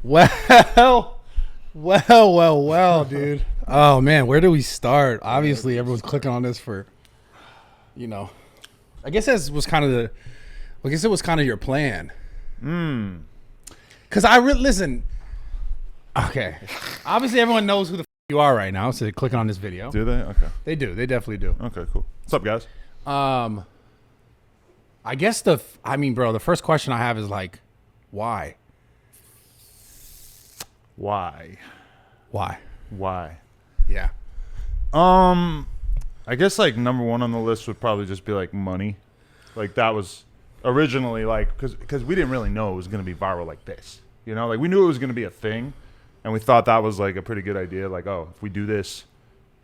Well, dude. Oh man, where do we start? Obviously, everyone's clicking on this for, I guess it was kind of your plan. Because listen. Okay, obviously everyone knows who the you are right now, so they're clicking on this video. Do they? Okay. They do. They definitely do. Okay, cool. What's up, guys? I guess bro, the first question I have is like, why? Why? Yeah. I guess like number one on the list would probably just be like money. Like that was originally like because we didn't really know it was going to be viral like this. Like we knew it was going to be a thing, and we thought that was like a pretty good idea. Like, oh, if we do this,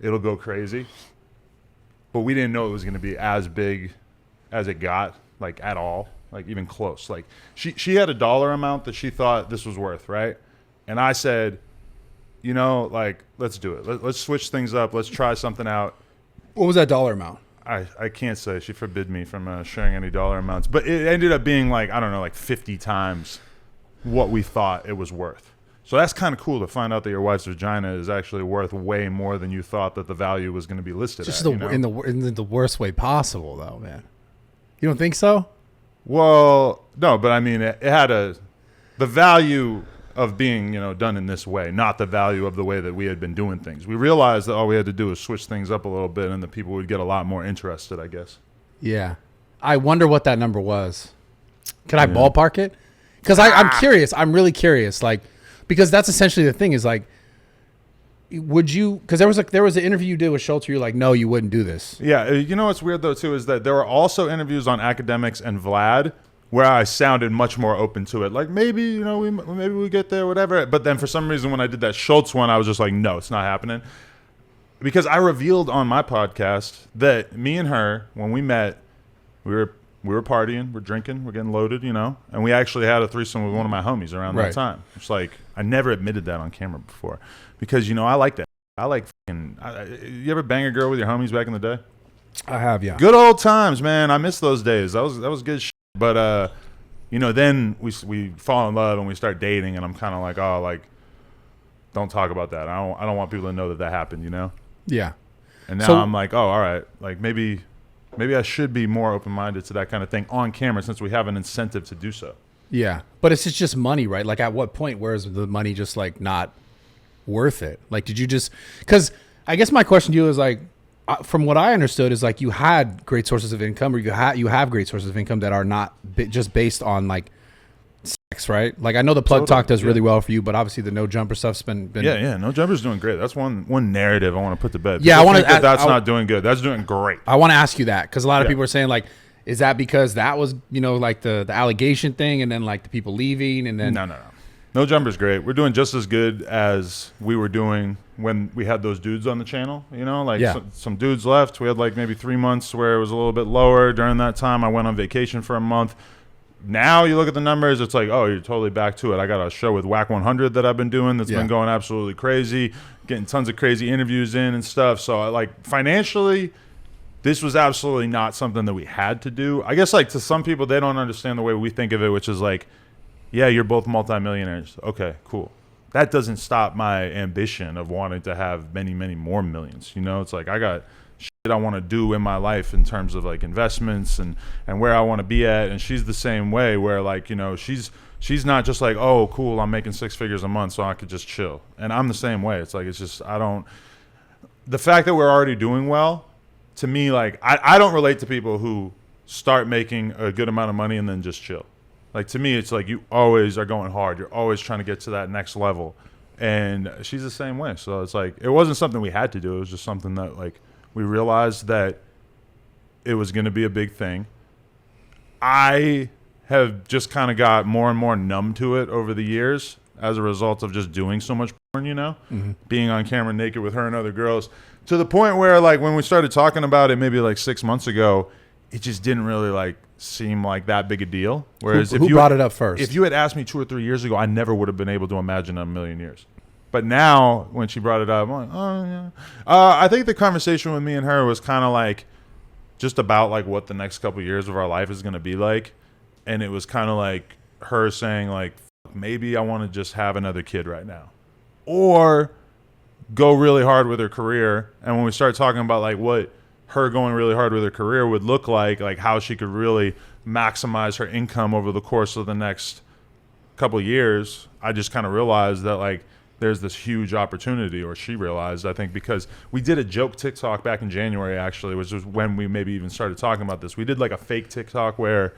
it'll go crazy. But we didn't know it was going to be as big as it got, like at all, like even close. Like she had a dollar amount that she thought this was worth, right? And I said, like, let's do it. Let's switch things up. Let's try something out. What was that dollar amount? I can't say. She forbid me from sharing any dollar amounts. But it ended up being like, I don't know, like 50 times what we thought it was worth. So that's kind of cool to find out that your wife's vagina is actually worth way more than you thought that the value was going to be listed Just at. in the worst way possible, though, man. You don't think so? Well, no, but I mean, it had the value of being, done in this way, not the value of the way that we had been doing things. We realized that all we had to do was switch things up a little bit and the people would get a lot more interested, I guess. Yeah. I wonder what that number was. Can I ballpark it? Because I'm curious. I'm really curious. Like, because that's essentially the thing is like, would you, because there was an interview you did with Schultz where you're like, no, you wouldn't do this. Yeah. What's weird though, too, is that there were also interviews on Academics and Vlad where I sounded much more open to it. Like maybe, maybe we get there, whatever. But then for some reason, when I did that Schultz one, I was just like, no, it's not happening. Because I revealed on my podcast that me and her, when we met, we were partying, we're drinking, we're getting loaded, and we actually had a threesome with one of my homies around that time. It's like, I never admitted that on camera before because, I like that. I like you ever bang a girl with your homies back in the day? I have, yeah. Good old times, man. I miss those days. That was good shit. But, then we fall in love and we start dating and I'm kind of like, oh, like, don't talk about that. I don't want people to know that happened, Yeah. And now I'm like, oh, all right. Like maybe I should be more open-minded to that kind of thing on camera since we have an incentive to do so. Yeah. But it's just money, right? Like at what point, where is the money just like not worth it? Like, did you just, because I guess my question to you is like, from what I understood is like you had great sources of income or you have great sources of income that are not just based on like sex, right? Like I know the plug talk does really well for you, but obviously the no jumper stuff's been yeah. No jumper's doing great. That's one narrative I want to put to bed. Yeah, I want to. That's not doing good. That's doing great. I want to ask you that because a lot of people are saying like, is that because that was like the allegation thing and then like the people leaving and then No jumper's great. We're doing just as good as we were doing when we had those dudes on the channel. Some dudes left. We had like maybe 3 months where it was a little bit lower. During that time, I went on vacation for a month. Now you look at the numbers, it's like, oh, you're totally back to it. I got a show with Whack 100 that I've been doing that's been going absolutely crazy, getting tons of crazy interviews in and stuff. So like financially, this was absolutely not something that we had to do. I guess like to some people, they don't understand the way we think of it, which is like, yeah, you're both multimillionaires. Okay, cool. That doesn't stop my ambition of wanting to have many, many more millions. It's like I got shit I want to do in my life in terms of like investments and where I want to be at. And she's the same way where like, she's not just like, oh, cool, I'm making 6 figures a month so I could just chill. And I'm the same way. It's like, it's just, the fact that we're already doing well, to me, like, I don't relate to people who start making a good amount of money and then just chill. Like, to me, it's like you always are going hard. You're always trying to get to that next level. And she's the same way. So it's like, it wasn't something we had to do. It was just something that, like, we realized that it was going to be a big thing. I have just kind of got more and more numb to it over the years as a result of just doing so much porn, being on camera naked with her and other girls, to the point where, like, when we started talking about it maybe like 6 months ago, it just didn't really like seem like that big a deal. Whereas who brought it up first? If you had asked me 2 or 3 years ago, I never would have been able to imagine a million years. But now when she brought it up, I'm like, oh yeah. I think the conversation with me and her was kind of like just about like what the next couple of years of our life is going to be like. And it was kind of like her saying like, maybe I want to just have another kid right now, or go really hard with her career. And when we start talking about like what her going really hard with her career would look like how she could really maximize her income over the course of the next couple of years, I just kind of realized that like there's this huge opportunity, or she realized, I think, because we did a joke TikTok back in January, actually, which was when we maybe even started talking about this. We did like a fake TikTok where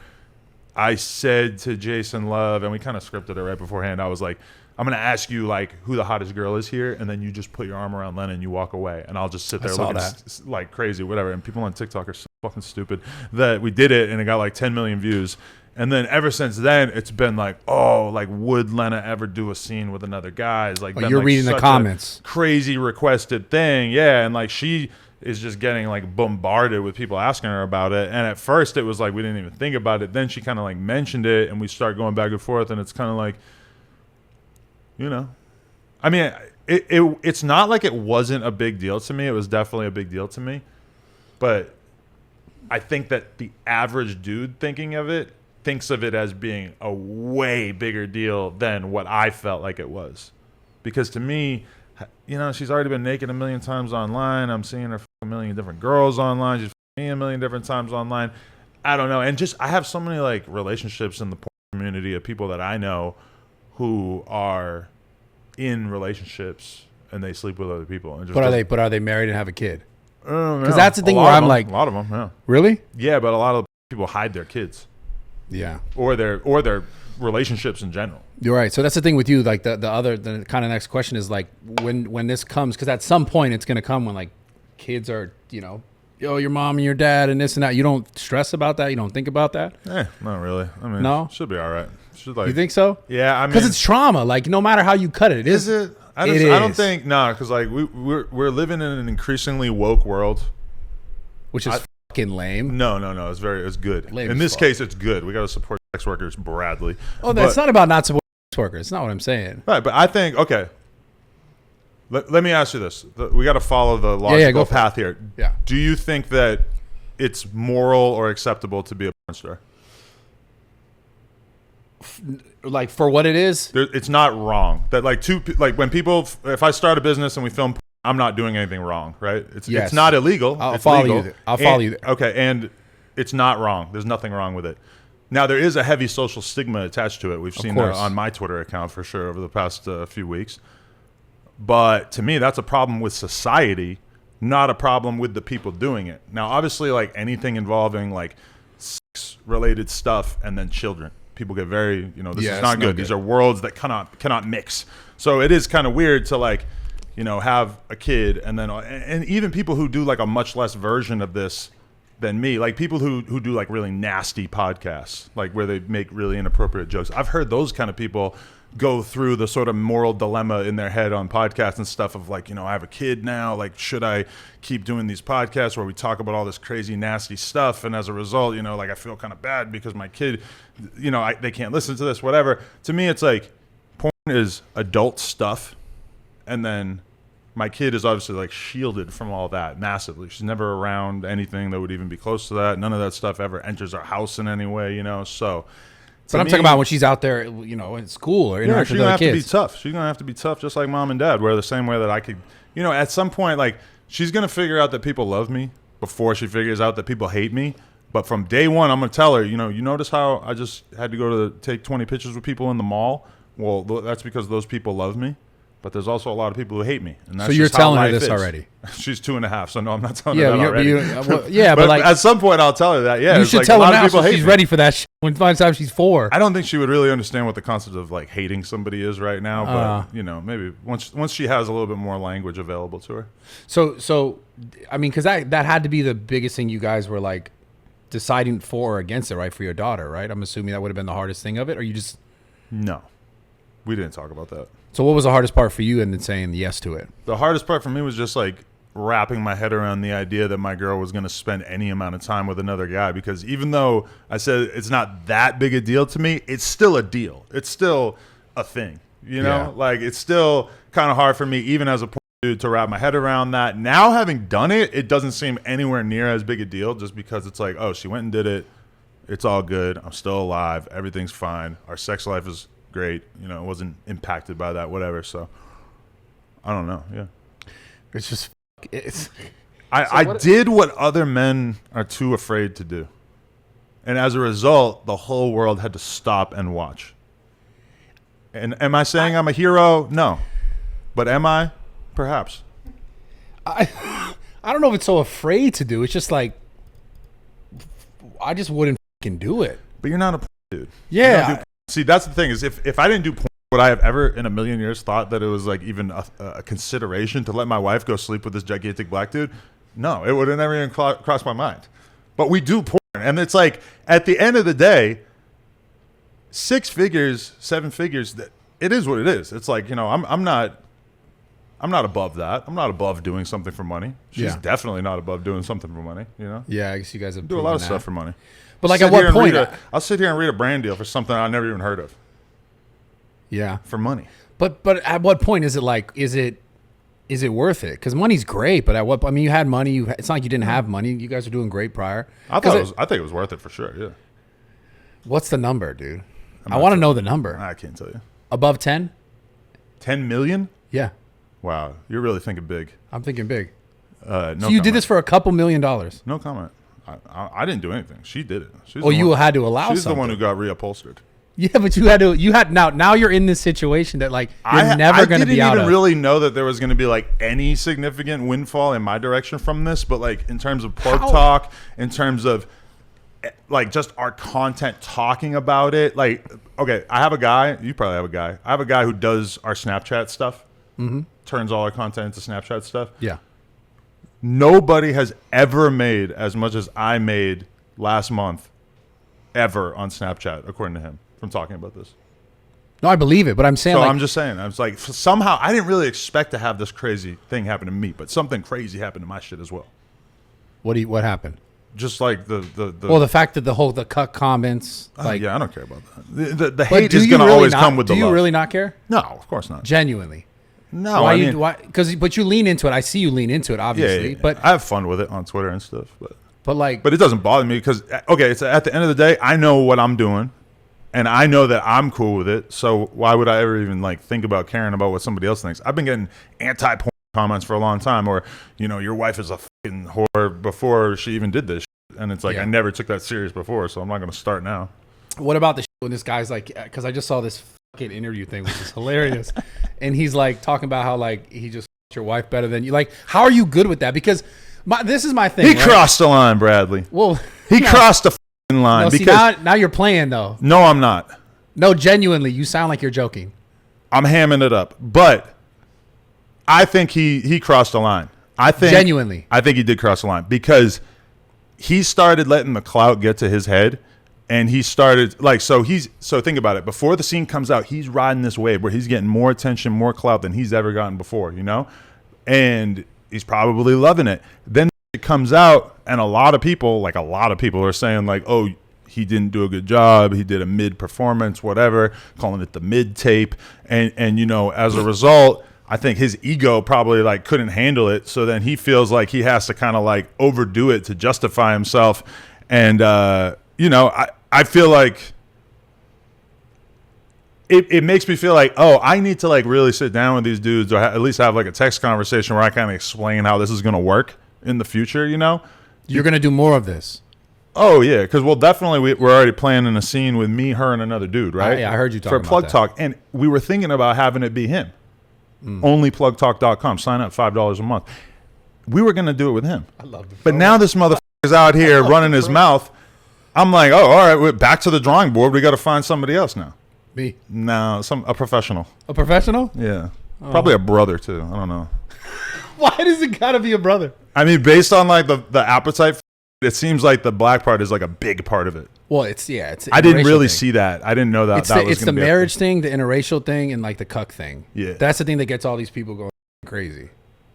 I said to Jason Love, and we kind of scripted it right beforehand, I was like, I'm going to ask you like who the hottest girl is here, and then you just put your arm around Len and you walk away, and I'll just sit there looking like crazy, whatever. And people on TikTok are so fucking stupid that we did it, and it got like 10 million views. And then ever since then, it's been like, oh, like would Lena ever do a scene with another guy? It's like, you're reading the comments, crazy requested thing, yeah. And like she is just getting like bombarded with people asking her about it. And at first, it was like we didn't even think about it. Then she kind of like mentioned it, and we start going back and forth, and it's kind of like, you know, I mean, it's not like it wasn't a big deal to me. It was definitely a big deal to me. But I think that the average dude thinks of it as being a way bigger deal than what I felt like it was. Because to me, you know, she's already been naked a million times online. I'm seeing her a million different girls online. She's me a million different times online. I don't know. And just I have so many like relationships in the porn community of people that I know who are in relationships and they sleep with other people. And just but are they married and have a kid? Because that's the thing where I'm like, a lot of them, yeah. Really? Yeah, but a lot of people hide their kids. Yeah. Or their relationships in general. You're right. So that's the thing with you. Like the kind of next question is like when this comes, because at some point it's going to come when like kids are, you know, yo, your mom and your dad and this and that. You don't stress about that. You don't think about that. Not really. I mean, no, should be all right. Should like. You think so? Yeah, I mean, because it's trauma. Like no matter how you cut it, is it? I don't think because like we're living in an increasingly woke world, which is fucking lame. No, it's good. Lame in this case, it's good. We got to support sex workers, Bradley. Oh, that's not about not supporting sex workers. It's not what I'm saying. Right, but I think okay. Let me ask you this: we got to follow the logical path here. Yeah. Do you think that it's moral or acceptable to be a porn star? Like for what it is, it's not wrong. That like when people, if I start a business and we film, I'm not doing anything wrong, right? It's not illegal. I'll follow you there. Okay, and it's not wrong. There's nothing wrong with it. Now there is a heavy social stigma attached to it. We've seen that on my Twitter account for sure over the past few weeks. But to me, that's a problem with society, not a problem with the people doing it. Now, obviously, like anything involving like sex-related stuff and then children, people get very, this is not good. These are worlds that cannot mix. So it is kind of weird to like, have a kid and even people who do like a much less version of this than me, like people who do like really nasty podcasts, like where they make really inappropriate jokes. I've heard those kind of people go through the sort of moral dilemma in their head on podcasts and stuff of like, I have a kid now, like should I keep doing these podcasts where we talk about all this crazy nasty stuff, and as a result, like I feel kind of bad because my kid, they can't listen to this, whatever. To me, it's like porn is adult stuff, and then my kid is obviously like shielded from all that massively. She's never around anything that would even be close to that. None of that stuff ever enters our house in any way, so. But I'm talking about when she's out there, in school or interacting with other kids. She's going to have to be tough. She's going to have to be tough just like mom and dad, where the same way that I could, at some point, like she's going to figure out that people love me before she figures out that people hate me. But from day one, I'm going to tell her, you notice how I just had to go to take 20 pictures with people in the mall? Well, that's because those people love me. But there's also a lot of people who hate me. And that's so you're just telling how her this is. already? She's 2.5, so no, I'm not telling her that already. But like at some point I'll tell her that. Yeah, you should like tell her now so she's ready for that shit when by the time she's 4. I don't think she would really understand what the concept of like hating somebody is right now. But maybe once she has a little bit more language available to her. So I mean, because that had to be the biggest thing you guys were like deciding for or against it, right? For your daughter, right? I'm assuming that would have been the hardest thing of it, or you just no. We didn't talk about that. So what was the hardest part for you in saying yes to it? The hardest part for me was just like wrapping my head around the idea that my girl was going to spend any amount of time with another guy, because even though I said it's not that big a deal to me, it's still a deal. It's still a thing, like it's still kind of hard for me, even as a poor dude, to wrap my head around that. Now having done it, it doesn't seem anywhere near as big a deal, just because it's like, oh, she went and did it. It's all good. I'm still alive. Everything's fine. Our sex life is great. You know, wasn't impacted by that, whatever. So I don't know. Yeah. It's just, it's. I did what other men are too afraid to do. And as a result, the whole world had to stop and watch. And am I saying I'm a hero? No. But am I? Perhaps. I don't know if it's so afraid to do. It's just like, I just wouldn't fucking do it. But you're not a dude. Yeah. See, that's the thing is if I didn't do porn, would I have ever in a million years thought that it was like even a consideration to let my wife go sleep with this gigantic black dude? No, it would have never even crossed my mind. But we do porn. And it's like, at the end of the day, 6 figures, 7 figures, it is what it is. It's like, you know, I'm not above that. I'm not above doing something for money. She's definitely not above doing something for money, you know? Yeah, I guess you guys have do a lot of stuff for money. But like, at what point? I'll sit here and read a brand deal for something I never even heard of. Yeah. For money. But at what point is it like, is it worth it? Because money's great, but at what? I mean, you had money. It's not like you didn't have money. You guys were doing great prior. I think it was worth it for sure. Yeah. What's the number, dude? I want to know the number. I can't tell you. Above 10? 10 million? Yeah. Wow, you're really thinking big. I'm thinking big. No so you did this for a couple $1 million? No comment. I didn't do anything. She did it. You had to allow. She's the one who got reupholstered. Yeah, but you had now you're in this situation that like you're never going to be out of. I didn't even really know that there was going to be like any significant windfall in my direction from this, but like in terms of plug talk, in terms of like just our content talking about it, like, okay, I have a guy, you probably have a guy. I have a guy who does our Snapchat stuff, turns all our content into Snapchat stuff. Yeah. Nobody has ever made as much as I made last month ever on Snapchat, according to him. From talking about this. No, I believe it, but I'm saying. So I'm just saying. I was like, somehow I didn't really expect to have this crazy thing happen to me, but something crazy happened to my shit as well. What happened? Just like the fact that the cut comments. Like, yeah, I don't care about that. The hate is gonna always come with the love. Do you really not care? No, of course not. Genuinely. No, why? But you lean into it. I see you lean into it, obviously. Yeah. But I have fun with it on Twitter and stuff. But it doesn't bother me because it's at the end of the day, I know what I'm doing. And I know that I'm cool with it, so why would I ever even like think about caring about what somebody else thinks? I've been getting anti-porn comments for a long time, or you know, your wife is a fucking whore before she even did this, and it's like I never took that serious before, so I'm not going to start now. What about the when this guy's like? Because I just saw this fucking interview thing, which is hilarious, and he's like talking about how like he just your wife better than you. Like, how are you good with that? Because this is my thing. He crossed the line, Bradley. Well, he crossed the line. No, because now you're playing though. No, I'm not. No, genuinely, you sound like you're joking. I'm hamming it up, but I think he crossed the line. I think he did cross the line because he started letting the clout get to his head, and he started like so think about it. Before the scene comes out, he's riding this wave where he's getting more attention, more clout than he's ever gotten before, you know, and he's probably loving it. Then it comes out, and a lot of people are saying like, oh, he didn't do a good job, he did a mid performance, whatever, calling it the mid tape, and you know, as a result, I think his ego probably like couldn't handle it, so then he feels like he has to kind of like overdo it to justify himself, and you know, I feel like it makes me feel like, oh, I need to like really sit down with these dudes, or at least have like a text conversation where I kind of explain how this is going to work in the future, you know? You're going to do more of this. Oh, yeah, because we're already planning a scene with me, her, and another dude, right? Yeah, I heard you talking about for Plug Talk, and we were thinking about having it be him. Onlyplugtalk.com. Sign up $5 a month. We were going to do it with him. I love it. But now this motherfucker is out here running his mouth. I'm like, oh, all right, we're back to the drawing board. We got to find somebody else now. Me? No, a professional. A professional? Yeah. Oh. Probably a brother, too. I don't know. Why does it got to be a brother? I mean, based on like the appetite, it seems like the black part is like a big part of it. Well, it's I didn't really see that. I didn't know that. It's the marriage thing, the interracial thing, and like the cuck thing. Yeah, that's the thing that gets all these people going crazy.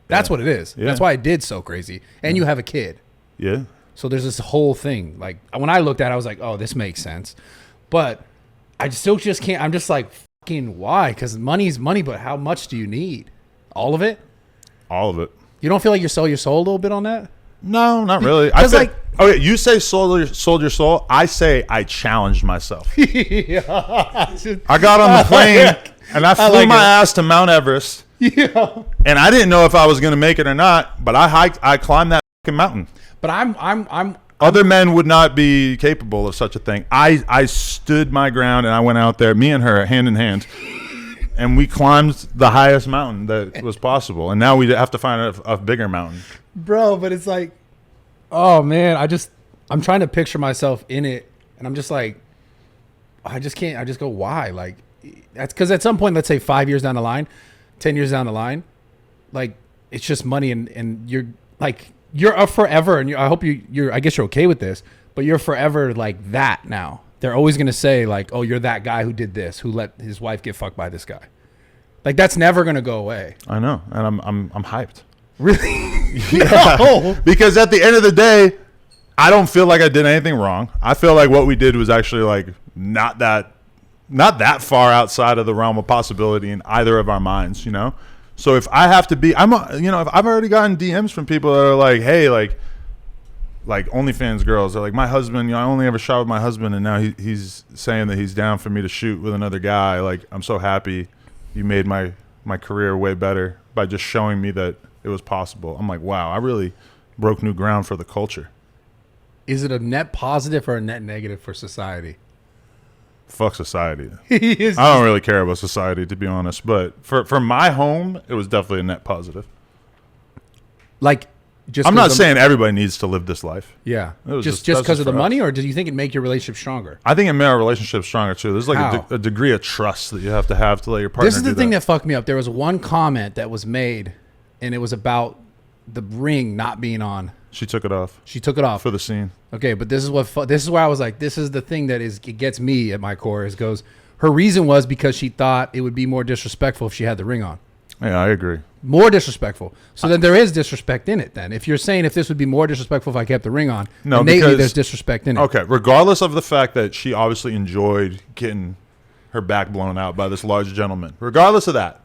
That's what it is. Yeah. That's why it did so crazy. And you have a kid. Yeah. So there's this whole thing. Like when I looked at it, I was like, oh, this makes sense. But I still just can't. I'm just like, fucking why? Because money's money, but how much do you need? All of it? All of it. You don't feel like you sell your soul a little bit on that? No, not really. I feel, like, okay, you say sold your soul. I say I challenged myself. I got on the plane and I flew my ass to Mount Everest. Yeah. And I didn't know if I was going to make it or not, but I climbed that fucking mountain. But other men would not be capable of such a thing. I stood my ground and I went out there, me and her, hand in hand. And we climbed the highest mountain that was possible. And now we have to find a bigger mountain. Bro, but it's like, oh, man, I'm trying to picture myself in it. And I'm just like, I just can't. I just go, why? Like, that's because at some point, let's say 5 years down the line, 10 years down the line, like, it's just money. And you're like, you're a forever. And I hope I guess you're okay with this, but you're forever like that now. They're always going to say like, oh, you're that guy who did this, who let his wife get fucked by this guy. Like, that's never going to go away. I know. And I'm hyped. Really? Yeah. No. Because at the end of the day, I don't feel like I did anything wrong. I feel like what we did was actually like not that far outside of the realm of possibility in either of our minds, you know? So if I have to be, if I've already gotten DMs from people that are like, hey, like OnlyFans girls are like, my husband, I only ever shot with my husband, and now he's saying that he's down for me to shoot with another guy. Like, I'm so happy you made my career way better by just showing me that it was possible. I'm like, wow, I really broke new ground for the culture. Is it a net positive or a net negative for society? Fuck society. I don't really care about society, to be honest. But for my home, it was definitely a net positive. Like, I'm not saying everybody needs to live this life. Yeah. Just because of the money, or do you think it make your relationship stronger? I think it made our relationship stronger too. There's like a degree of trust that you have to let your partner. This is the thing that fucked me up. There was one comment that was made, and it was about the ring not being on. She took it off. She took it off for the scene. Okay, but this is where I was like, this is the thing that it gets me at my core. Her reason was because she thought it would be more disrespectful if she had the ring on. Yeah, I agree. More disrespectful. So then there is disrespect in it then. If you're saying if this would be more disrespectful if I kept the ring on, no, innately there's disrespect in it. Okay, regardless of the fact that she obviously enjoyed getting her back blown out by this large gentleman. Regardless of that,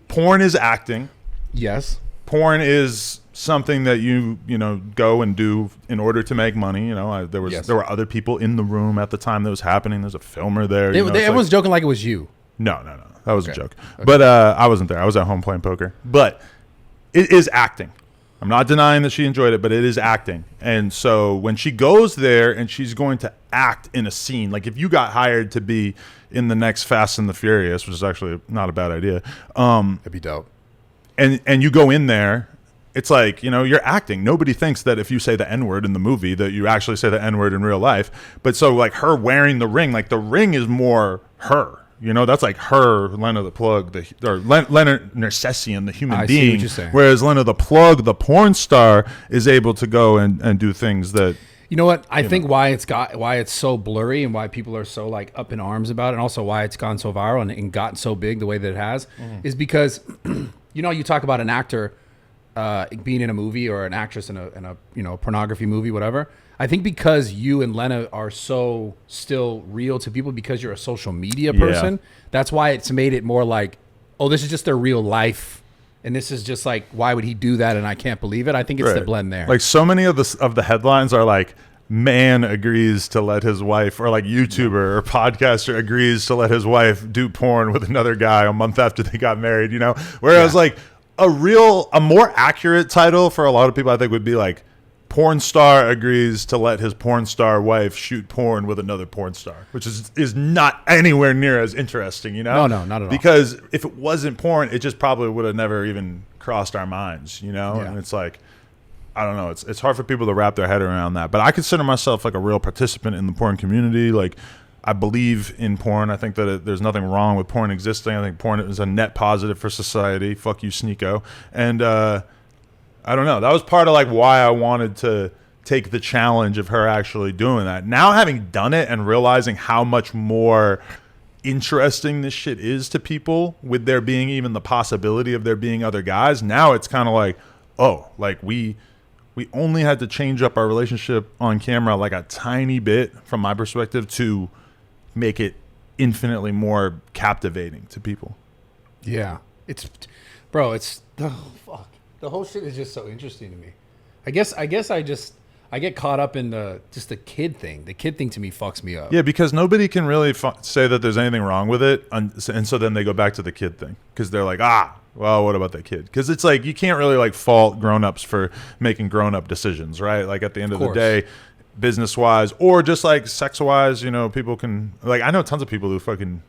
porn is acting. Yes. Porn is something that you go and do in order to make money. There were other people in the room at the time that was happening. There's a filmer there. Everyone's joking like it was you. No. That was a joke. Okay. But I wasn't there. I was at home playing poker. But it is acting. I'm not denying that she enjoyed it, but it is acting. And so when she goes there and she's going to act in a scene, like if you got hired to be in the next Fast and the Furious, which is actually not a bad idea. That'd be dope. And you go in there, it's like, you're acting. Nobody thinks that if you say the N-word in the movie that you actually say the N-word in real life. But so like her wearing the ring, like the ring is more her. That's like her, Lena the Plug, or Leonard Nersessian, the human being. See what you're saying. Whereas Lena the Plug, the porn star, is able to go and do things that. You know what? I think why it's so blurry and why people are so like up in arms about it, and also why it's gone so viral and gotten so big the way that it has, is because you talk about an actor being in a movie or an actress in a pornography movie, whatever. I think because you and Lena are so still real to people because you're a social media person, that's why it's made it more like, oh, this is just their real life. And this is just like, why would he do that? And I can't believe it. I think it's the blend there. Like so many of the headlines are like, man agrees to let his wife, or like YouTuber or podcaster agrees to let his wife do porn with another guy a month after they got married, Whereas like a more accurate title for a lot of people, I think, would be like, porn star agrees to let his porn star wife shoot porn with another porn star, which is not anywhere near as interesting, No, not at all. Because if it wasn't porn, it just probably would have never even crossed our minds, Yeah. And it's like, I don't know. It's hard for people to wrap their head around that. But I consider myself like a real participant in the porn community. Like, I believe in porn. I think that there's nothing wrong with porn existing. I think porn is a net positive for society. Fuck you, Sneeko. And I don't know. That was part of like why I wanted to take the challenge of her actually doing that. Now having done it and realizing how much more interesting this shit is to people, with there being even the possibility of there being other guys, now it's kind of like, oh, like we only had to change up our relationship on camera like a tiny bit from my perspective to make it infinitely more captivating to people. Yeah. Oh, fuck. The whole shit is just so interesting to me. I guess I get caught up in the kid thing. The kid thing to me fucks me up. Yeah, because nobody can really say that there's anything wrong with it, and so then they go back to the kid thing because they're like, well, what about that kid? Because it's like you can't really like fault grown-ups for making grown-up decisions, right? Like at the end of the day, business-wise or just like sex-wise, you know, people can like. I know tons of people who fucking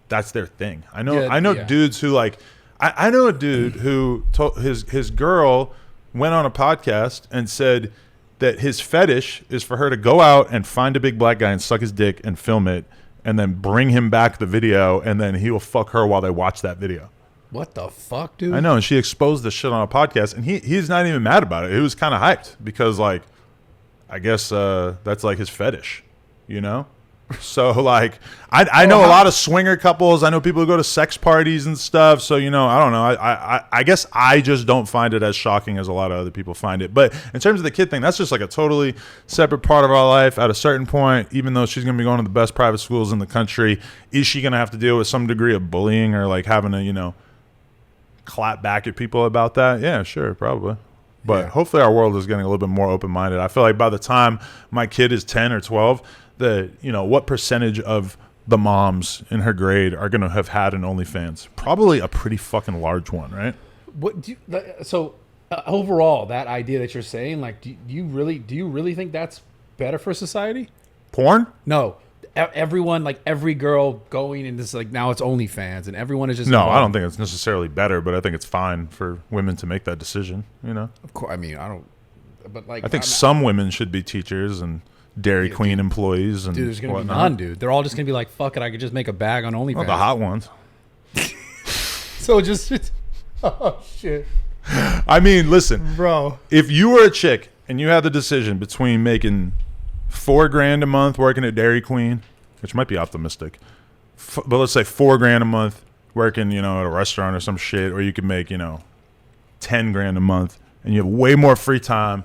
that's their thing. I know dudes who like. I know a dude who told his girl went on a podcast and said that his fetish is for her to go out and find a big black guy and suck his dick and film it and then bring him back the video and then he will fuck her while they watch that video. What the fuck, dude? I know, and she exposed this shit on a podcast and he's not even mad about it. He was kind of hyped because like I guess that's like his fetish, you know? So like I know a lot of swinger couples. I know people who go to sex parties and stuff. So you know, I don't know. I guess I just don't find it as shocking as a lot of other people find it. But in terms of the kid thing, that's just like a totally separate part of our life. At a certain point, even though she's gonna be going to the best private schools in the country, is she gonna have to deal with some degree of bullying or like having to, you know, clap back at people about that? Yeah, sure, probably. But hopefully our world is getting a little bit more open-minded. I feel like by the time my kid is 10 or 12, what percentage of the moms in her grade are going to have had an OnlyFans? Probably a pretty fucking large one, right? What do you, overall, that idea that you're saying, like, do you really think that's better for society? Porn? No. Everyone, like every girl going and this, like now it's OnlyFans and everyone is just no. I don't think it's necessarily better, but I think it's fine for women to make that decision. You know, of course. I mean, I don't. But like, I think some women should be teachers and Dairy Queen employees and there's gonna be none, dude. They're all just gonna be like, fuck it, I could just make a bag on OnlyFans. Oh, the hot ones. So just oh shit. I mean, listen, bro. If you were a chick and you had the decision between making $4,000 a month working at Dairy Queen, which might be optimistic, but let's say $4,000 a month working, you know, at a restaurant or some shit, or you could make, you know, $10,000 a month, and you have way more free time,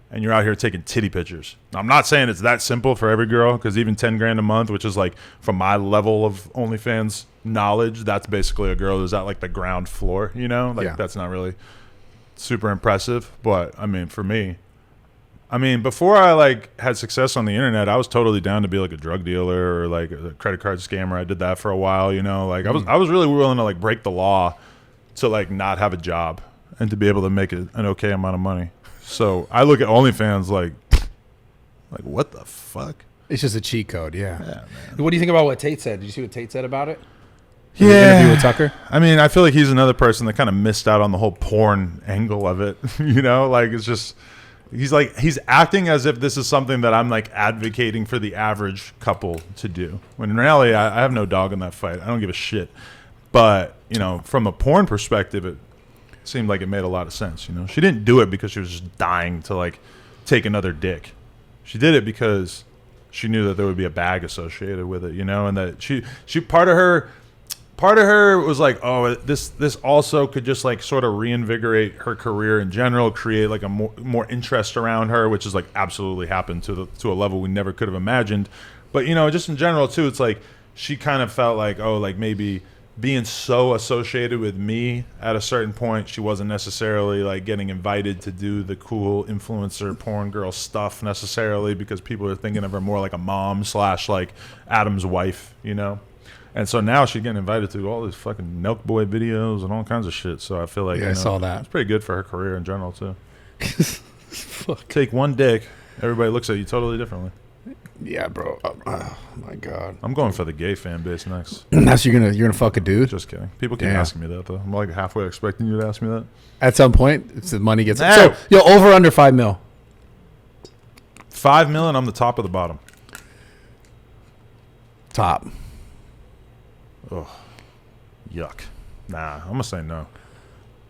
and you're out here taking titty pictures. Now, I'm not saying it's that simple for every girl, because even $10,000 a month, which is like from my level of OnlyFans knowledge, that's basically a girl who's at like the ground floor, you know, like that's not really super impressive. But I mean, for me, before I like had success on the internet, I was totally down to be like a drug dealer or like a credit card scammer. I did that for a while, you know, like I was really willing to like break the law to like not have a job and to be able to make an okay amount of money. So I look at OnlyFans like what the fuck? It's just a cheat code, yeah. What do you think about what Tate said? Did you see what Tate said about it? Yeah. The interview with Tucker? I mean, I feel like he's another person that kind of missed out on the whole porn angle of it. You know, like it's just he's acting as if this is something that I'm like advocating for the average couple to do. When in reality, I have no dog in that fight. I don't give a shit. But, you know, from a porn perspective, it seemed like it made a lot of sense. You know, she didn't do it because she was just dying to like take another dick. She did it because she knew that there would be a bag associated with it, you know, and that she part of her was like, oh, this also could just like sort of reinvigorate her career in general, create like a more interest around her, which is like absolutely happened to a level we never could have imagined. But, you know, just in general too, it's like she kind of felt like, oh, like maybe being so associated with me at a certain point, she wasn't necessarily like getting invited to do the cool influencer porn girl stuff necessarily, because people are thinking of her more like a mom / like Adam's wife, you know. And so now she's getting invited to all these fucking Milk Boy videos and all kinds of shit. So I feel like I saw that. It's pretty good for her career in general too. Fuck. Take one dick, everybody looks at you totally differently. Yeah, bro. Oh my god. I'm going for the gay fan base next. That's you're gonna fuck a dude? Just kidding. People keep asking me that though. I'm like halfway expecting you to ask me that. At some point, if the money gets so over under $5 million. $5 million. I'm the top of the bottom. Top. Oh, yuck. Nah, I'm gonna say no.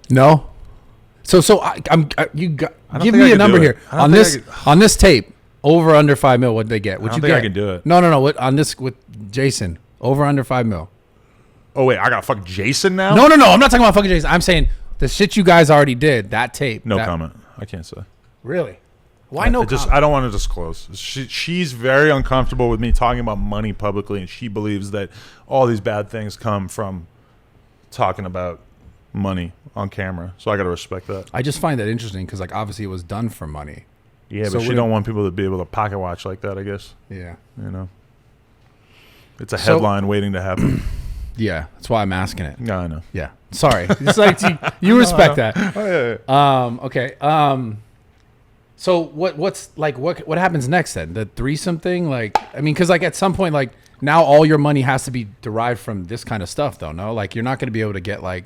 No. So give me a number here on this tape. Over under $5 million. What'd they get? I think I can do it. No. What on this with Jason? Over under $5 million. Oh wait, I gotta fuck Jason now? No. I'm not talking about fucking Jason. I'm saying the shit you guys already did. That tape. No comment. I can't say. Really? Why no comment? I don't want to disclose. She's very uncomfortable with me talking about money publicly, and she believes that all these bad things come from talking about money on camera. So I got to respect that. I just find that interesting because, like, obviously it was done for money. Yeah, so but she don't want people to be able to pocket watch like that, I guess. Yeah. You know? It's a headline waiting to happen. Yeah, that's why I'm asking it. Yeah, I know. Yeah. Sorry. It's like you respect that. Oh, yeah. Okay. So what happens next then? The threesome thing? Like, I mean, because like at some point, like now all your money has to be derived from this kind of stuff, though. No, like you're not going to be able to get like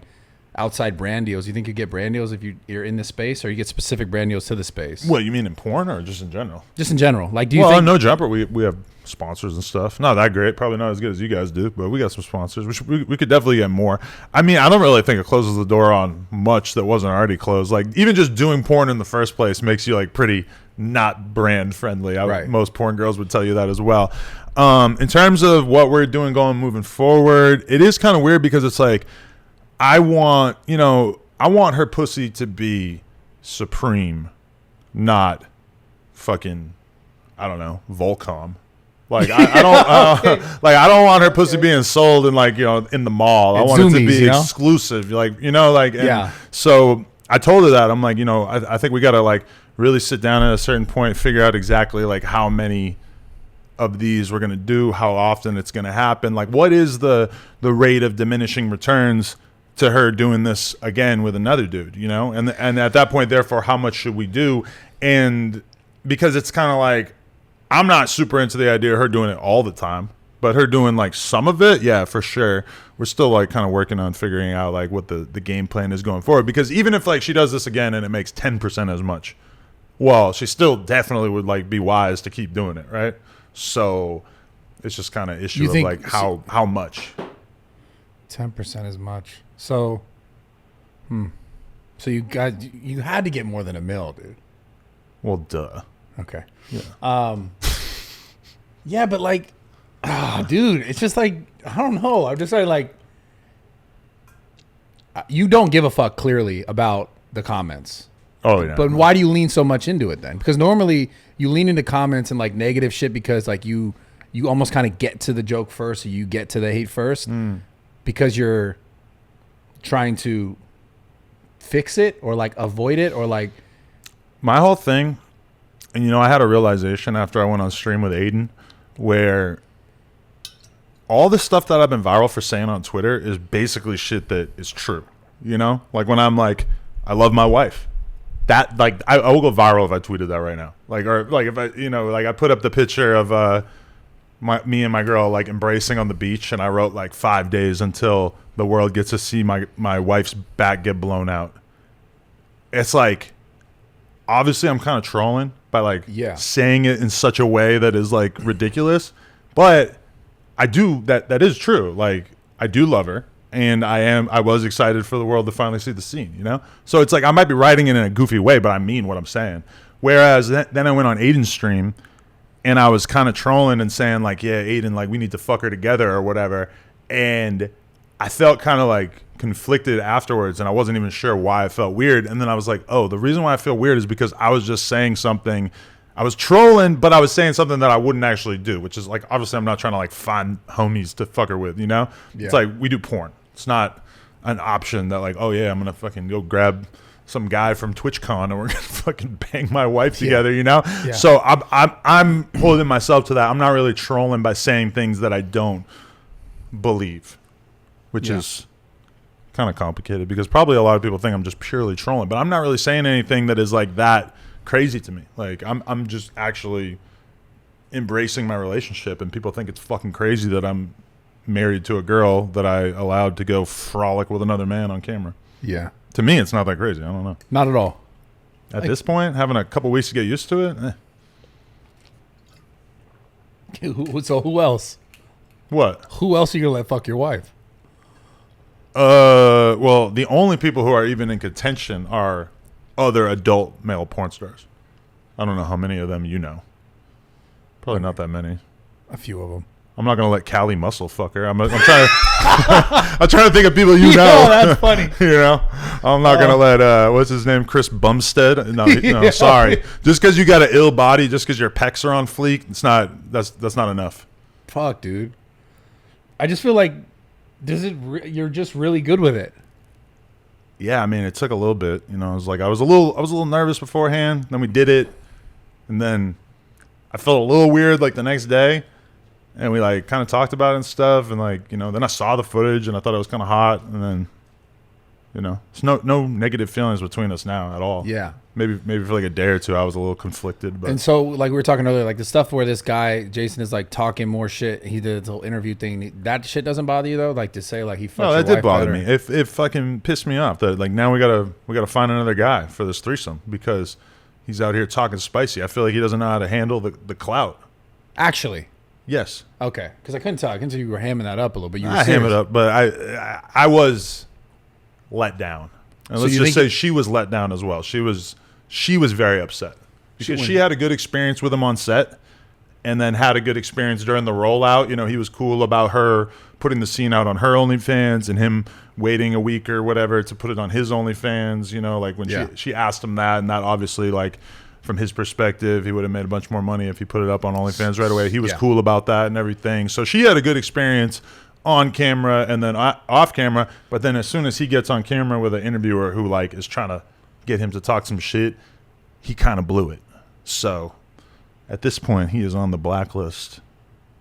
outside brand deals. You think you get brand deals if you're in the space, or you get specific brand deals to the space? What, you mean in porn or just in general? Just in general. Like, do you think? No Jumper, we have sponsors and stuff. Not that great, probably not as good as you guys do, but we got some sponsors. We could definitely get more. I mean, I don't really think it closes the door on much that wasn't already closed. Like, even just doing porn in the first place makes you like pretty not brand friendly. Right. Most porn girls would tell you that as well. In terms of what we're doing moving forward, it is kind of weird because it's like I want her pussy to be supreme, not fucking, I don't know, Volcom. Like I don't like I don't want her pussy being sold in like, in the mall. I want it to be exclusive, yeah. So I told her that I'm like, I think we got to like really sit down at a certain point, figure out exactly like how many of these we're gonna do, how often it's gonna happen, like what is the rate of diminishing returns to her doing this again with another dude, and at that point, therefore, how much should we do? And because it's kind of like, I'm not super into the idea of her doing it all the time, but her doing like some of it, yeah, for sure. We're still like kind of working on figuring out like what the game plan is going forward, because even if like she does this again and it makes 10% as much, well, she still definitely would like be wise to keep doing it, right? So it's just kind of issue of like how much. 10% as much. So, so you had to get more than $1 million, dude. Well, duh. Okay. Yeah. Yeah, but like, dude, it's just like, I don't know. I'm just like, you don't give a fuck clearly about the comments. Oh yeah. But why do you lean so much into it then? Because normally you lean into comments and like negative shit because like you almost kind of get to the joke first, or you get to the hate first, because you're trying to fix it or like avoid it, or like my whole thing. And I had a realization after I went on stream with Aiden, where all the stuff that I've been viral for saying on Twitter is basically shit that is true. Like when I'm like, I love my wife. That like I will go viral if I tweeted that right now. Like, or like if I like I put up the picture of me and my girl like embracing on the beach, and I wrote like 5 days until the world gets to see my wife's back get blown out. It's like, obviously I'm kind of trolling by like saying it in such a way that is like ridiculous, but I do that is true. Like I do love her, and I was excited for the world to finally see the scene, So it's like I might be writing it in a goofy way, but I mean what I'm saying. Whereas then I went on Aiden's stream, and I was kind of trolling and saying like, yeah, Aiden, like we need to fuck her together or whatever, and I felt kind of like conflicted afterwards, and I wasn't even sure why I felt weird. And then I was like, oh, the reason why I feel weird is because I was just saying something. I was trolling, but I was saying something that I wouldn't actually do, which is like, obviously I'm not trying to like find homies to fuck her with, Yeah. It's like we do porn. It's not an option that like, oh yeah, I'm gonna fucking go grab some guy from TwitchCon and we're gonna fucking bang my wife together, Yeah. So I'm holding myself to that. I'm not really trolling by saying things that I don't believe, which is kind of complicated, because probably a lot of people think I'm just purely trolling, but I'm not really saying anything that is like that crazy to me. Like I'm just actually embracing my relationship, and people think it's fucking crazy that I'm married to a girl that I allowed to go frolic with another man on camera. Yeah. To me, it's not that crazy. I don't know. Not at all. At this point, having a couple weeks to get used to it. So who else? What? Who else are you gonna let fuck your wife? Well, the only people who are even in contention are other adult male porn stars. I don't know how many of them you know. Probably not that many. A few of them. I'm not gonna let Callie Muscle fuck her. I'm trying to. I'm trying to think of people you know. That's funny. I'm not gonna let what's his name, Chris Bumstead. No, sorry. Just because you got an ill body, just because your pecs are on fleek, it's not. That's not enough. Fuck, dude. I just feel like, you're just really good with it. Yeah, I mean, it took a little bit. You know, it was like I was a little nervous beforehand. Then we did it, and then I felt a little weird like the next day, and we like kind of talked about it and stuff. And like, you know, then I saw the footage and I thought it was kind of hot. And then, you know, there's no negative feelings between us now at all. Yeah. Maybe for like a day or two, I was a little conflicted. But And so, like we were talking earlier, like the stuff where this guy Jason is like talking more shit. He did this whole interview thing. That shit doesn't bother you though. Like to say like he fucks. No, your that did wife bother better. me. It fucking pissed me off that like now we gotta find another guy for this threesome because he's out here talking spicy. I feel like he doesn't know how to handle the clout. Actually, Yes, okay, because I couldn't tell. I couldn't tell you were hamming that up a little bit. You were I ham serious. it up, but I was let down. And So let's you just think say she was let down as well. She was very upset because she had a good experience with him on set, and then had a good experience during the rollout. You know, he was cool about her putting the scene out on her OnlyFans and him waiting a week or whatever to put it on his OnlyFans. You know, like when she asked him that, and that obviously like from his perspective, he would have made a bunch more money if he put it up on OnlyFans right away. He was cool about that and everything. So she had a good experience on camera and then off camera. But then as soon as he gets on camera with an interviewer who like is trying to get him to talk some shit, he kind of blew it. So at this point, he is on the blacklist.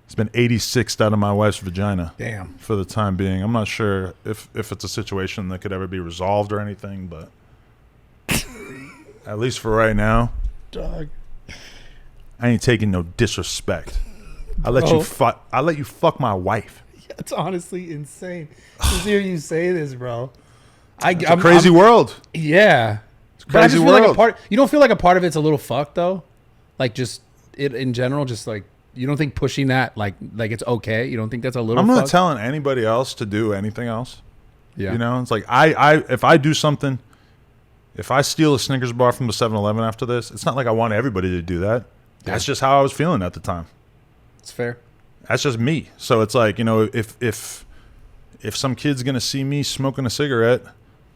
He's been 86th out of my wife's vagina. Damn. For the time being. I'm not sure if it's a situation that could ever be resolved or anything, but at least for right now, Dog. I ain't taking no disrespect. I let you fuck my wife. That's honestly insane. Just hear you say this, bro. It's a crazy world. Yeah. It's a But I crazy just feel world. like you don't feel like a part of it's a little fucked though? Like just it in general, just like you don't think pushing that like it's okay? You don't think that's a little I'm not fucked? telling anybody else to do anything else. Yeah. You know, it's like if I do something, if I steal a Snickers bar from the 7-Eleven after this, it's not like I want everybody to do that. That's just how I was feeling at the time. It's fair. That's just me. So it's like, you know, if some kid's gonna see me smoking a cigarette,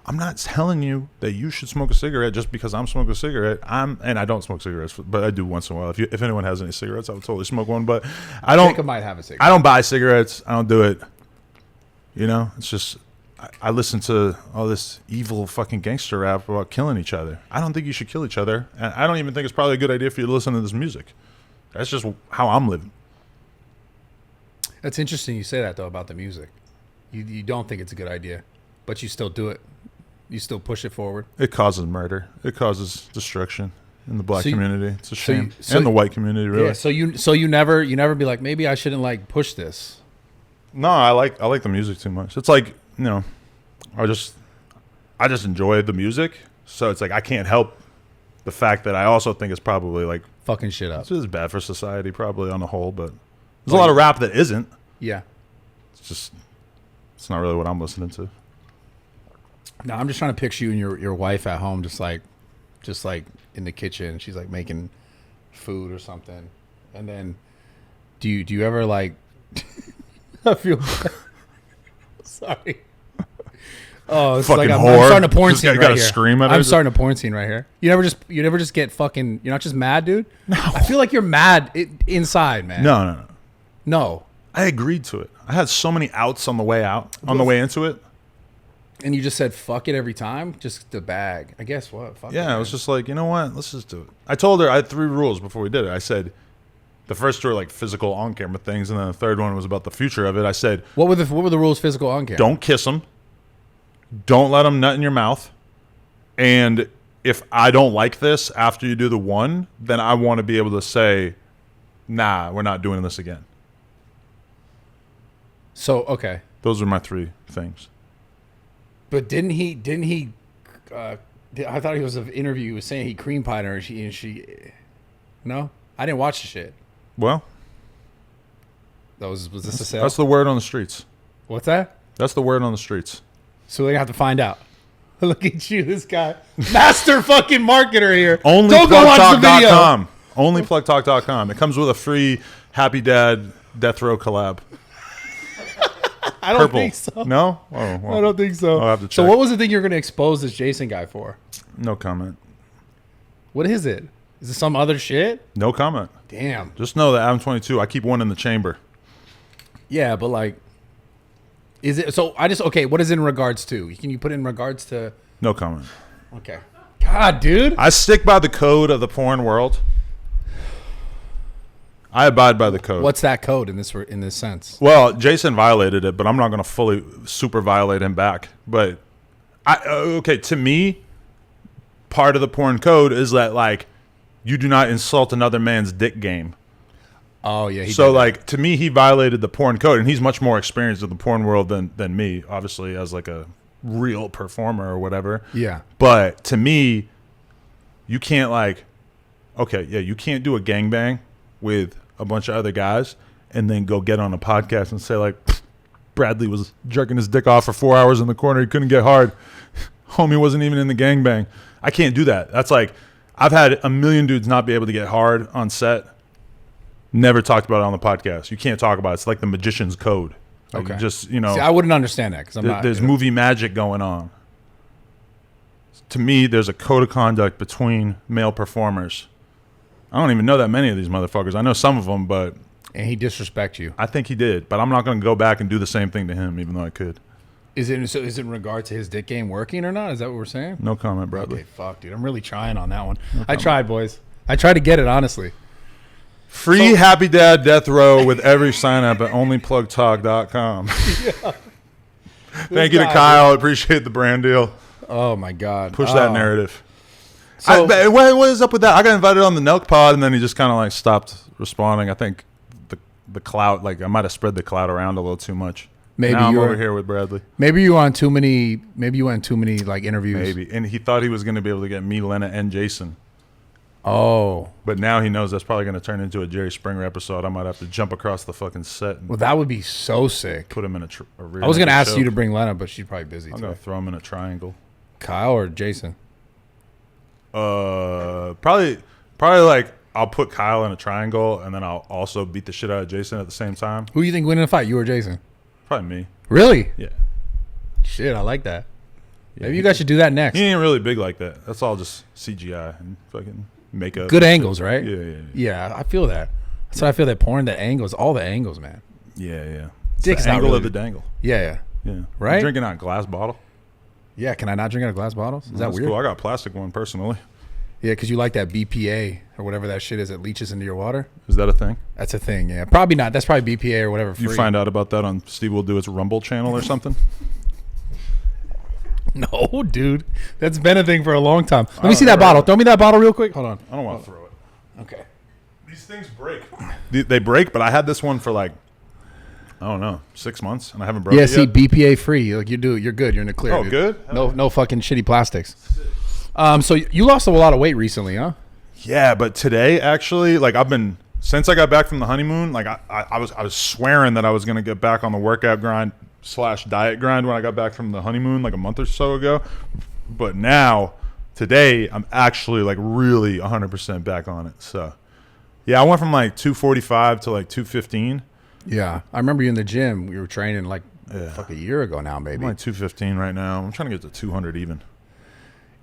I'm not telling you that you should smoke a cigarette just because I'm smoking a cigarette. And I don't smoke cigarettes, but I do once in a while. If anyone has any cigarettes, I would totally smoke one. But I don't. Jacob might have a cigarette. I don't buy cigarettes. I don't do it. You know, it's just I listen to all this evil fucking gangster rap about killing each other. I don't think you should kill each other, and I don't even think it's probably a good idea for you to listen to this music. That's just how I'm living. That's interesting you say that though about the music. You don't think it's a good idea, but you still do it. You still push it forward. It causes murder. It causes destruction in the black So you- community. It's a so you- shame, so- and the white community, really. Yeah. So you never be like, maybe I shouldn't like push this. No, I like the music too much. It's like, you know, I just enjoy the music. So it's like I can't help the fact that I also think it's probably like Fucking shit up. it's just bad for society, probably on the whole. But there's a lot of rap that isn't. Yeah. It's not really what I'm listening to. No, I'm just trying to picture you and your wife at home, just like in the kitchen. She's like making food or something, and then do you ever like? I feel bad. Sorry. Oh, it's Fucking like I'm whore. starting a porn Just scene gotta right here. scream at her. I'm starting a porn scene right here. You never just get fucking. You're not just mad, dude. No. I feel like you're mad inside, man. No. No. I agreed to it. I had so many outs on the way out, on the way into it. And you just said fuck it every time, just the bag. I guess what? Fuck Yeah, it, I was just like, you know what? Let's just do it. I told her I had 3 rules before we did it. I said, the first 2 were like physical on-camera things, and then the third one was about the future of it. I said, What were the rules? Physical on camera. don't kiss them, don't let them nut in your mouth, and if I don't like this after you do the one, then I want to be able to say, nah, we're not doing this again. So okay. Those are my 3 things. But didn't he? I thought he was an interview. He was saying he cream pied her, and she. No, I didn't watch the shit. Well, Was this a sale? that's the word on the streets. What's that? That's the word on the streets. So we're gonna have to find out. Look at you, this guy, master fucking marketer here. Don't go watch the video. OnlyPlugTalk.com. OnlyPlugTalk.com. It comes with a free Happy Dad Death Row collab. I don't Purple. think so. No? Oh, well, I don't think so. I'll have to So check. what was the thing you're gonna expose this Jason guy for? No comment. What is it? Is it some other shit? No comment. Damn. Just know that Adam22, I keep one in the chamber. Yeah, but like, is it? So I just okay. What is it in regards to? Can you put it in regards to No comment. Okay. God, dude. I stick by the code of the porn world. I abide by the code. What's that code in this sense? Well, Jason violated it, but I'm not going to fully super violate him back. But to me, part of the porn code is that like you do not insult another man's dick game. Oh yeah. So like to me, he violated the porn code, and he's much more experienced in the porn world than me, obviously, as like a real performer or whatever. Yeah. But to me, you can't you can't do a gangbang with a bunch of other guys and then go get on a podcast and say like Bradley was jerking his dick off for 4 hours in the corner, he couldn't get hard, homie wasn't even in the gangbang. I can't do that. That's like, I've had a million dudes not be able to get hard on set, never talked about it on the podcast. You can't talk about it. It's like the magician's code. Like okay. Just See, I wouldn't understand that because there's movie magic going on. To me, there's a code of conduct between male performers. I don't even know that many of these motherfuckers. I know some of them, but... And he disrespect you. I think he did, but I'm not going to go back and do the same thing to him, even though I could. Is it in regard to his dick game working or not? Is that what we're saying? No comment, Bradley. Okay, fuck, dude. I'm really trying on that one. I tried, boys. I tried to get it, honestly. Free Happy Dad Death Row with every sign up at onlyplugtalk.com. Yeah. Thank you to Kyle. I appreciate the brand deal. Oh, my God. Push that narrative. So, what is up with that? I got invited on the Nelk pod, and then he just kind of like stopped responding. I think the clout, like I might have spread the clout around a little too much. Maybe now I'm over here with Bradley. Maybe you were on too many. Maybe you went on too many like interviews. Maybe, and he thought he was going to be able to get me, Lena, and Jason. Oh, but now he knows that's probably going to turn into a Jerry Springer episode. I might have to jump across the fucking set. Well, that would be so sick. Put him in a rear. I was going to ask you to bring Lena, but she's probably busy. I'm going to throw him in a triangle. Kyle or Jason? Probably like I'll put Kyle in a triangle, and then I'll also beat the shit out of Jason at the same time. Who do you think win in a fight, you or Jason? Probably me. Really? Yeah. Shit, I like that. Yeah, maybe you guys should do that next. He ain't really big like that. That's all just CGI and fucking makeup. Good angles, right? Yeah. Yeah, I feel that. That's why I feel that porn, the angles, all the angles, man. Yeah. Dick's the angle really... of the dangle. Yeah. Right? You're drinking out a glass bottle? Yeah, can I not drink out of glass bottles? Is that weird? Cool. I got a plastic one personally. Yeah, because you like that BPA or whatever that shit is that leaches into your water. Is that a thing? That's a thing, yeah. Probably not. That's probably BPA or whatever. You find out about that on Steve Will Do Its Rumble channel or something? No, dude. That's been a thing for a long time. Let me see that bottle. Throw me that bottle real quick. Hold on. I don't want to throw it. Okay. These things break. They break, but I had this one for like, I don't know, 6 months, and I haven't broken it yet. BPA free. Like you're good. You're in the clear. Oh, dude. Good? No fucking shitty plastics. So you lost a lot of weight recently, huh? Yeah, but today actually, like since I got back from the honeymoon, like I was swearing that I was gonna get back on the workout grind / diet grind when I got back from the honeymoon like a month or so ago. But now, today, I'm actually like really 100% back on it. So yeah, I went from like 245 to like 215. Yeah, I remember you in the gym. We were training like a year ago now, maybe. I'm like 215 right now. I'm trying to get to 200 even.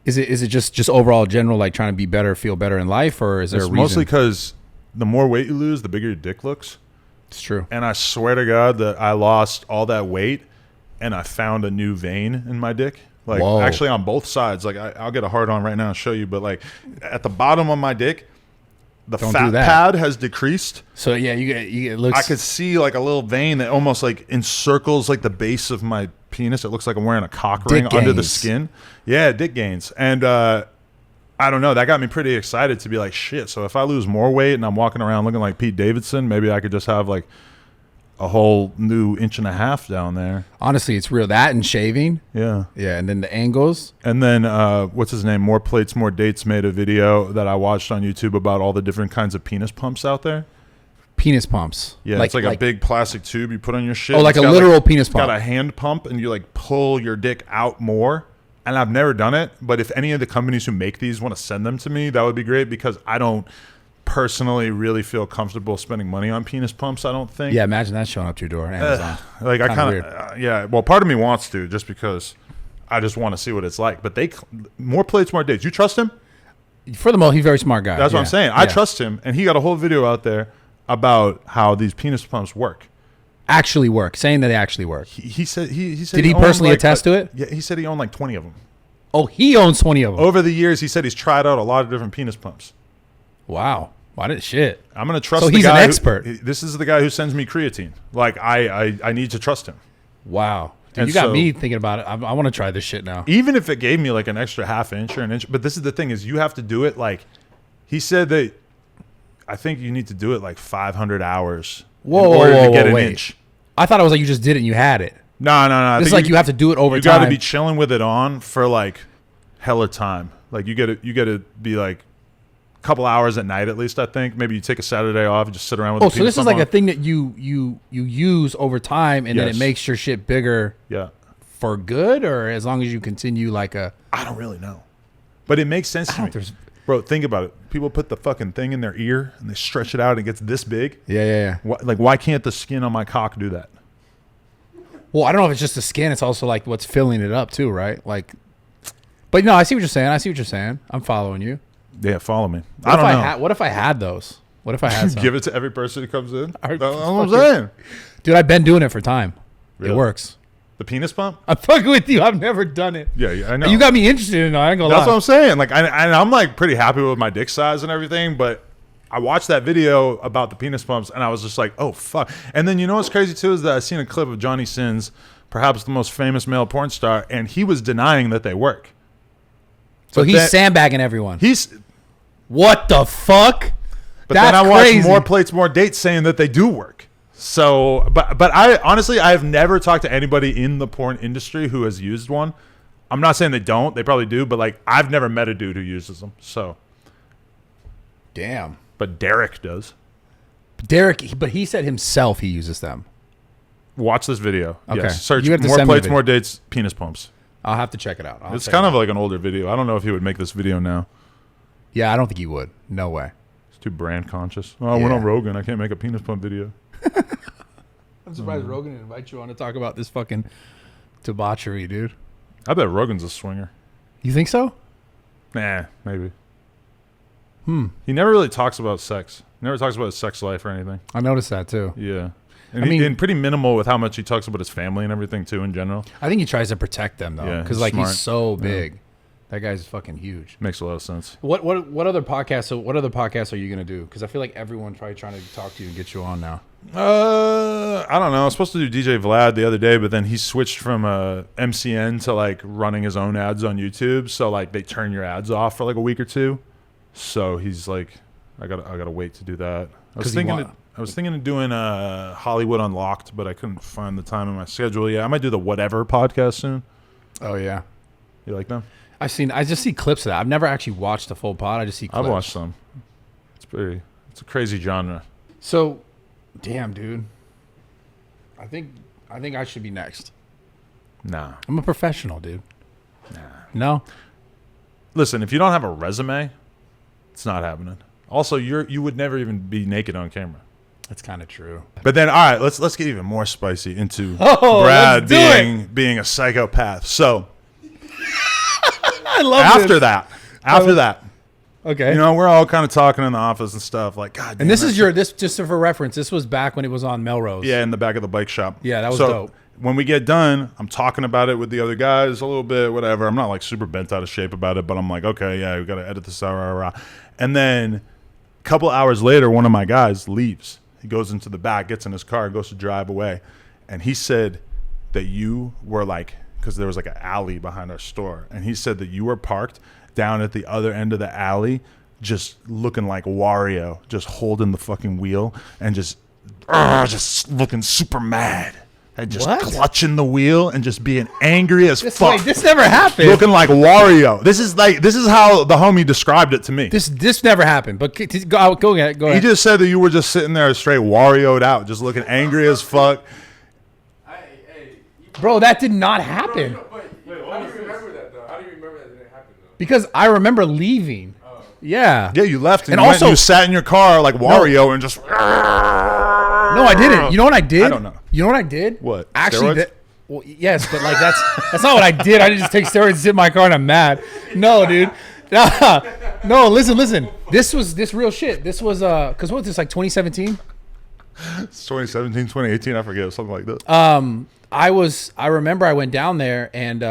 Is it just overall general, like trying to be better, feel better in life, or is there a reason? Mostly because the more weight you lose, the bigger your dick looks. It's true. And I swear to God that I lost all that weight and I found a new vein in my dick. Like actually on both sides. Like I'll get a hard on right now and show you, but like at the bottom of my dick, the fat pad has decreased. So yeah, it looks. I could see like a little vein that almost like encircles like the base of my penis. It looks like I'm wearing a cock ring under the skin. Yeah, dick gains. And I don't know. That got me pretty excited to be like, shit. So if I lose more weight and I'm walking around looking like Pete Davidson, maybe I could just have like a whole new 1.5 inches down there. Honestly, it's real. That and shaving. Yeah. Yeah, and then the angles. And then, what's his name? More Plates, More Dates made a video that I watched on YouTube about all the different kinds of penis pumps out there. Penis pumps. Yeah, it's like a big plastic tube you put on your shit. Oh, like a literal penis pump. It's got a hand pump, and you like pull your dick out more. And I've never done it, but if any of the companies who make these want to send them to me, that would be great because I don't personally really feel comfortable spending money on penis pumps. I don't think. Yeah, imagine that showing up to your door. Amazon. Like I kind of yeah. Well, part of me wants to just because I just want to see what it's like. But More Plates, More Dates. You trust him? For the most, he's a very smart guy. That's what I'm saying. I trust him, and he got a whole video out there about how these penis pumps work. Actually work, saying that they actually work. He said he said. Did he personally attest to it? Yeah, he said he owned like 20 of them. Oh, he owns 20 of them. Over the years, he said he's tried out a lot of different penis pumps. Wow. Why did shit? I'm going to trust So the he's guy an expert. This is the guy who sends me creatine. Like, I need to trust him. Wow. Dude, And you got so- me thinking about it. I want to try this shit now. Even if it gave me like an extra half inch or an inch. But this is the thing is you have to do it like, he said that I think you need to do it like 500 hours in order to get an inch. I thought it was like you just did it and you had it. No. I This is think like you have to do it over you time. got to be chilling with it on for like hella time. Like you got to be like a couple hours at night at least. I think maybe you take a Saturday off and just sit around with. Oh, the so this penis is like pump a thing that you use over time, and then it Yes. makes your shit bigger on. Yeah, for good, or as long as you continue like a. I don't really know, but it makes sense to me. There's, Bro, think about it. People put the fucking thing in their ear and they stretch it out and it gets this big. yeah. Why can't the skin on my cock do that? Well, I don't know if it's just the skin. It's also like what's filling it up too, right? Like, but no, I see what you're saying. I'm following you. Yeah, follow me. What I don't know. What if I had those? What if I had some? Give it to every person who comes in. Are That's what I'm fucking- saying. Dude, I've been doing it for time. Really? It works. The penis pump? I'm fucking with you. I've never done it. Yeah, I know. You got me interested in it. I ain't gonna That's lie. what I'm saying. Like, I'm like pretty happy with my dick size and everything, but I watched that video about the penis pumps and I was just like, oh fuck. And then you know what's crazy too is that I seen a clip of Johnny Sins, perhaps the most famous male porn star, and he was denying that they work. So But he's then- sandbagging everyone. He's. What the fuck? But That's then I watched crazy. more plates, more dates saying that they do work. So, but I honestly, I've never talked to anybody in the porn industry who has used one. I'm not saying they don't; they probably do, but like I've never met a dude who uses them. So, Damn. but Derek does. Derek, but he said himself he uses them. Watch this video. Okay. Yes. Search You have to more send me the plates, video. more dates, penis pumps. I'll have to check it out. It's kind of like an older video. I don't know if he would make this video now. Yeah, I don't think he would. No way. It's too brand conscious. Oh, I went Yeah. on Rogan. I can't make a penis pump video. I'm surprised Rogan didn't invite you on to talk about this fucking debauchery, dude. I bet Rogan's a swinger. You think so? Nah, maybe. He never really talks about sex. Never talks about his sex life or anything. I noticed that too. Yeah. And I mean- and pretty minimal with how much he talks about his family and everything too in general. I think he tries to protect them though, Yeah, because he's like smart. he's so big. That guy's fucking huge. Makes a lot of sense. What other podcasts? So what other podcasts are you gonna do? Because I feel like everyone's probably trying to talk to you and get you on now. I don't know. I was supposed to do DJ Vlad the other day, but then he switched from MCN to like running his own ads on YouTube. So like they turn your ads off for like a week or two. So he's like, I gotta wait to do that. I was 'Cause he thinking of doing Hollywood Unlocked, but I couldn't find the time in my schedule. Yeah, I might do the Whatever podcast soon. Oh yeah, You like them? I just see clips of that. I've never actually watched the full pod. I just see clips. I've watched some. It's a crazy genre. So, damn, dude. I think I should be next. Nah. I'm a professional, dude. Nah. No. Listen, if you don't have a resume, it's not happening. Also, you would never even be naked on camera. That's kind of true. But then, all right, let's get even more spicy into Oh, Brad let's do being a psychopath. So I love after that, Okay. you know, we're all kind of talking in the office and stuff. Like, God, damn, and this that is shit- this just for reference. This was back when it was on Melrose. yeah, in the back of the bike shop. Yeah, that was So, dope. When we get done, I'm talking about it with the other guys a little bit, whatever. I'm not like super bent out of shape about it, but I'm like, okay, yeah, we got to edit this out. Rah, rah. And then a couple hours later, one of my guys leaves. He goes into the back, gets in his car, goes to drive away. And he said that you were like, because there was like an alley behind our store. And he said that you were parked down at the other end of the alley, just looking like Wario, just holding the fucking wheel and just looking super mad. And just What? clutching the wheel and just being angry as fuck. Wait, this never happened. Looking like Wario. This is how the homie described it to me. This never happened. But go ahead. Go He ahead. just said that you were just sitting there straight Wario'd out, just looking angry as fuck. Bro, that did not happen. Wait, how do you remember that though? How do you remember that didn't happen though? Because I remember leaving. Yeah. Yeah, you left and, And you went also- and you sat in your car like Wario and just. No, I didn't. You know what I did? I don't know. You know what I did? What? Actually, Steroids? well, yes, but like that's not what I did. I didn't just take steroids and sit in my car and I'm mad. No, dude. No, listen. This real shit. This was because what was this, like 2017? It's 2017, 2018, I forget, something like that. I remember I went down there and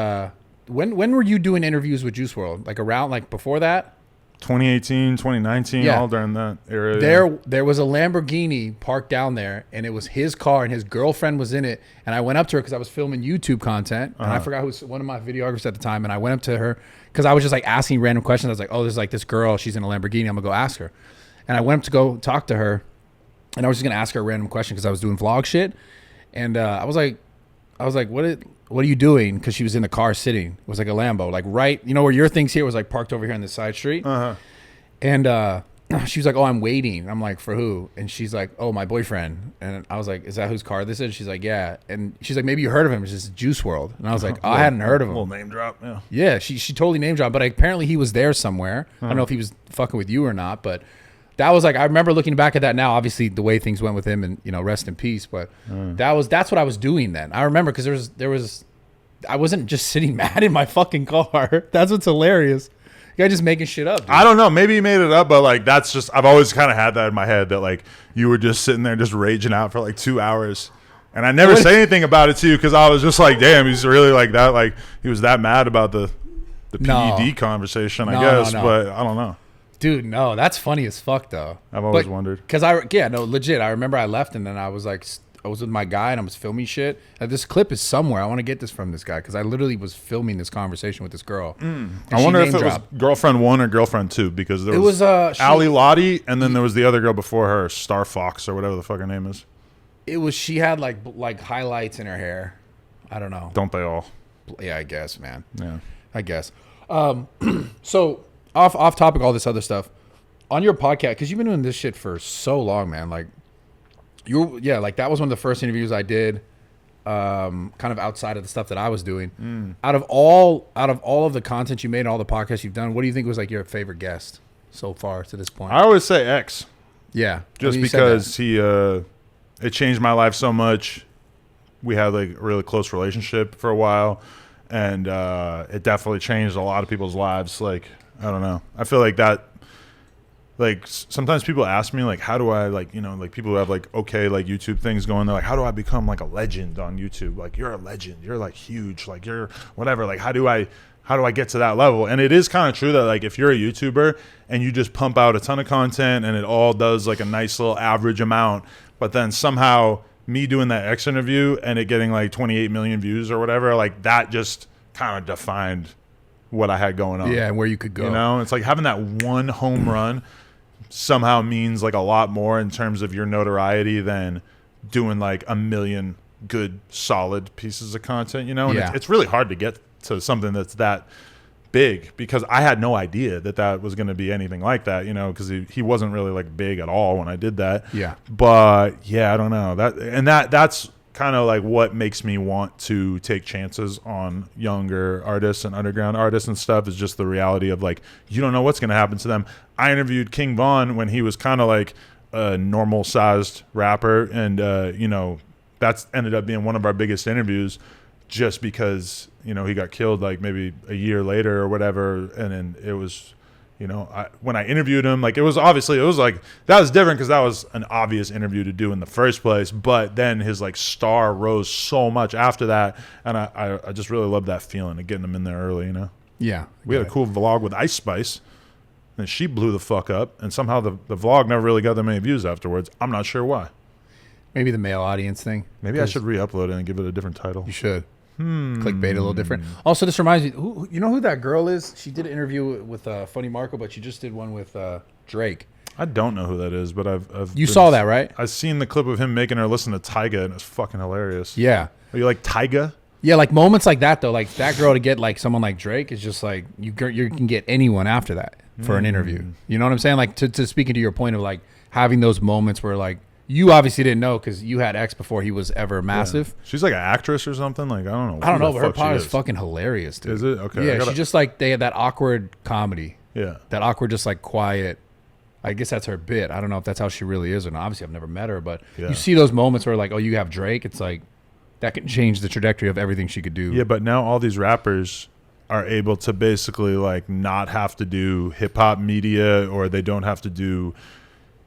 when were you doing interviews with Juice World? Like around like before that? 2018, 2019, all during that era. There was a Lamborghini parked down there, and it was his car, and his girlfriend was in it. And I went up to her because I was filming YouTube content, and I forgot who was one of my videographers at the time. And I went up to her because I was just like asking random questions. I was like, "Oh, there's like this girl. She's in a Lamborghini. I'm gonna go ask her." And I went up to go talk to her, and I was just gonna ask her a random question because I was doing vlog shit. And I was like, "What are you doing?" Because she was in the car sitting. It was like a Lambo, like right, you know where your thing's here was like parked over here on the side street. And she was like, "Oh, I'm waiting." I'm like, "For who?" And she's like, "Oh, my boyfriend." And I was like, "Is that whose car this is?" She's like, "Yeah." And she's like, "Maybe you heard of him. It's just Juice World." And I was like, "Oh, I hadn't heard of him." Little name drop, yeah. Yeah, she totally name dropped, but apparently he was there somewhere. I don't know if he was fucking with you or not, but that was like, I remember looking back at that now, obviously the way things went with him, and, you know, rest in peace. But that's what I was doing then. I remember because I wasn't just sitting mad in my fucking car. That's what's hilarious. You guys just making shit up, dude. I don't know. Maybe he made it up, but like that's just, I've always kind of had that in my head that like you were just sitting there just raging out for like 2 hours. And I never say anything about it to you because I was just like, damn, he's really like that. Like he was that mad about the PED conversation, I guess. But I don't know. Dude, no, that's funny as fuck though. I've always wondered. Because legit. I remember I left and then I was like, I was with my guy and I was filming shit. This clip is somewhere. I want to get this from this guy because I literally was filming this conversation with this girl. I wonder if it was girlfriend 1 or girlfriend 2 because there was Ali Lottie and then there was the other girl before her, Star Fox or whatever the fuck her name is. She had like highlights in her hair. I don't know. Don't they all? Yeah, I guess, man. Yeah, I guess. So off topic, all this other stuff on your podcast because you've been doing this shit for so long, man. Like. Like that was one of the first interviews I did, kind of outside of the stuff that I was doing. Out of all of the content you made and all the podcasts you've done, what do you think was like your favorite guest so far to this point? I always say X. Yeah, just because it changed my life so much. We had like a really close relationship for a while, and it definitely changed a lot of people's lives. Like I don't know, I feel like that. Like sometimes people ask me like, how do I like, you know, like people who have like, okay, like YouTube things going, they're like, how do I become like a legend on YouTube? Like you're a legend, you're like huge, like you're whatever. Like how do I get to that level? And it is kind of true that like, if you're a YouTuber and you just pump out a ton of content and it all does like a nice little average amount, but then somehow me doing that X interview and it getting like 28 million views or whatever, like that just kind of defined what I had going on. Yeah. And where you could go, you know, it's like having that one home run somehow means like a lot more in terms of your notoriety than doing like a million good solid pieces of content, you know. And it's really hard to get to something that's that big because I had no idea that was going to be anything like that, you know, because he wasn't really like big at all when I did that. But yeah, I don't know that's kind of like what makes me want to take chances on younger artists and underground artists and stuff is just the reality of like, you don't know what's going to happen to them. I interviewed King Von when he was kind of like a normal sized rapper. And, you know, that's ended up being one of our biggest interviews just because, you know, he got killed like maybe a year later or whatever. And then it was, you know, when I interviewed him, like it was like that was different because that was an obvious interview to do in the first place. But then his like star rose so much after that, and I just really loved that feeling of getting him in there early. You know, we had a cool vlog with Ice Spice, and she blew the fuck up, and somehow the vlog never really got that many views afterwards. I'm not sure why. Maybe the male audience thing. Maybe I should re-upload it and give it a different title. You should. Clickbait a little different. Also, this reminds me, you know who that girl is? She did an interview with Funny Marco, but she just did one with Drake. I don't know who that is, but I've saw that, right? I've seen the clip of him making her listen to Tyga, and it's fucking hilarious. Yeah. Are you like Tyga? Yeah, like moments like that though, like that girl to get like someone like Drake is just like you can get anyone after that for an interview. You know what I'm saying? Like to speaking to your point of like having those moments where like. You obviously didn't know because you had X before he was ever massive. Yeah. She's like an actress or something. Like I don't know, but her pod is fucking hilarious, dude. Is it? Okay. Yeah, she just like they had that awkward comedy. Yeah. That awkward, just like quiet. I guess that's her bit. I don't know if that's how she really is or not. Obviously, I've never met her, but you see those moments where like, oh, you have Drake. It's like that can change the trajectory of everything she could do. Yeah, but now all these rappers are able to basically like not have to do hip hop media, or they don't have to do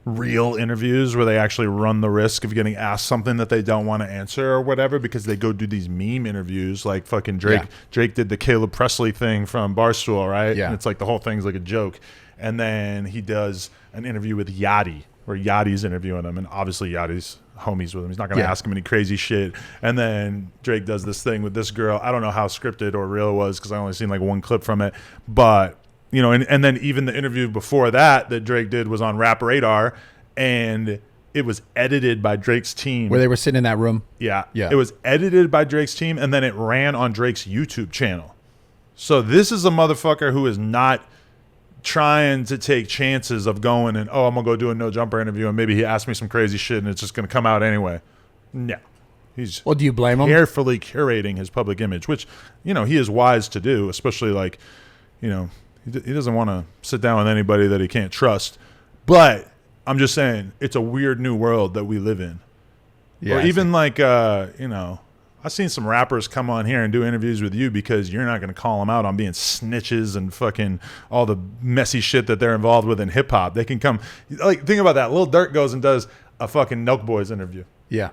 real interviews where they actually run the risk of getting asked something that they don't want to answer or whatever, because they go do these meme interviews like fucking Drake. Yeah. Drake did the Caleb Presley thing from Barstool, right? Yeah. And it's like the whole thing's like a joke. And then he does an interview with Yachty, where Yachty's interviewing him, and obviously Yachty's homies with him. He's not going to ask him any crazy shit. And then Drake does this thing with this girl. I don't know how scripted or real it was because I only seen like one clip from it. But, you know, and then even the interview before that Drake did was on Rap Radar, and it was edited by Drake's team. Where they were sitting in that room? Yeah. Yeah. It was edited by Drake's team, and then it ran on Drake's YouTube channel. So this is a motherfucker who is not trying to take chances of going and, I'm going to go do a No Jumper interview, and maybe he asked me some crazy shit, and it's just going to come out anyway. No. He's Well, do you blame him? carefully curating his public image, which, you know, he is wise to do, especially like, you know, he doesn't want to sit down with anybody that he can't trust. But I'm just saying, it's a weird new world that we live in. Yeah, or I even see. like, you know, I've seen some rappers come on here and do interviews with you because you're not going to call them out on being snitches and fucking all the messy shit that they're involved with in hip hop. They can come, like, think about that. Lil Durk goes and does a fucking Nelk Boys interview Yeah.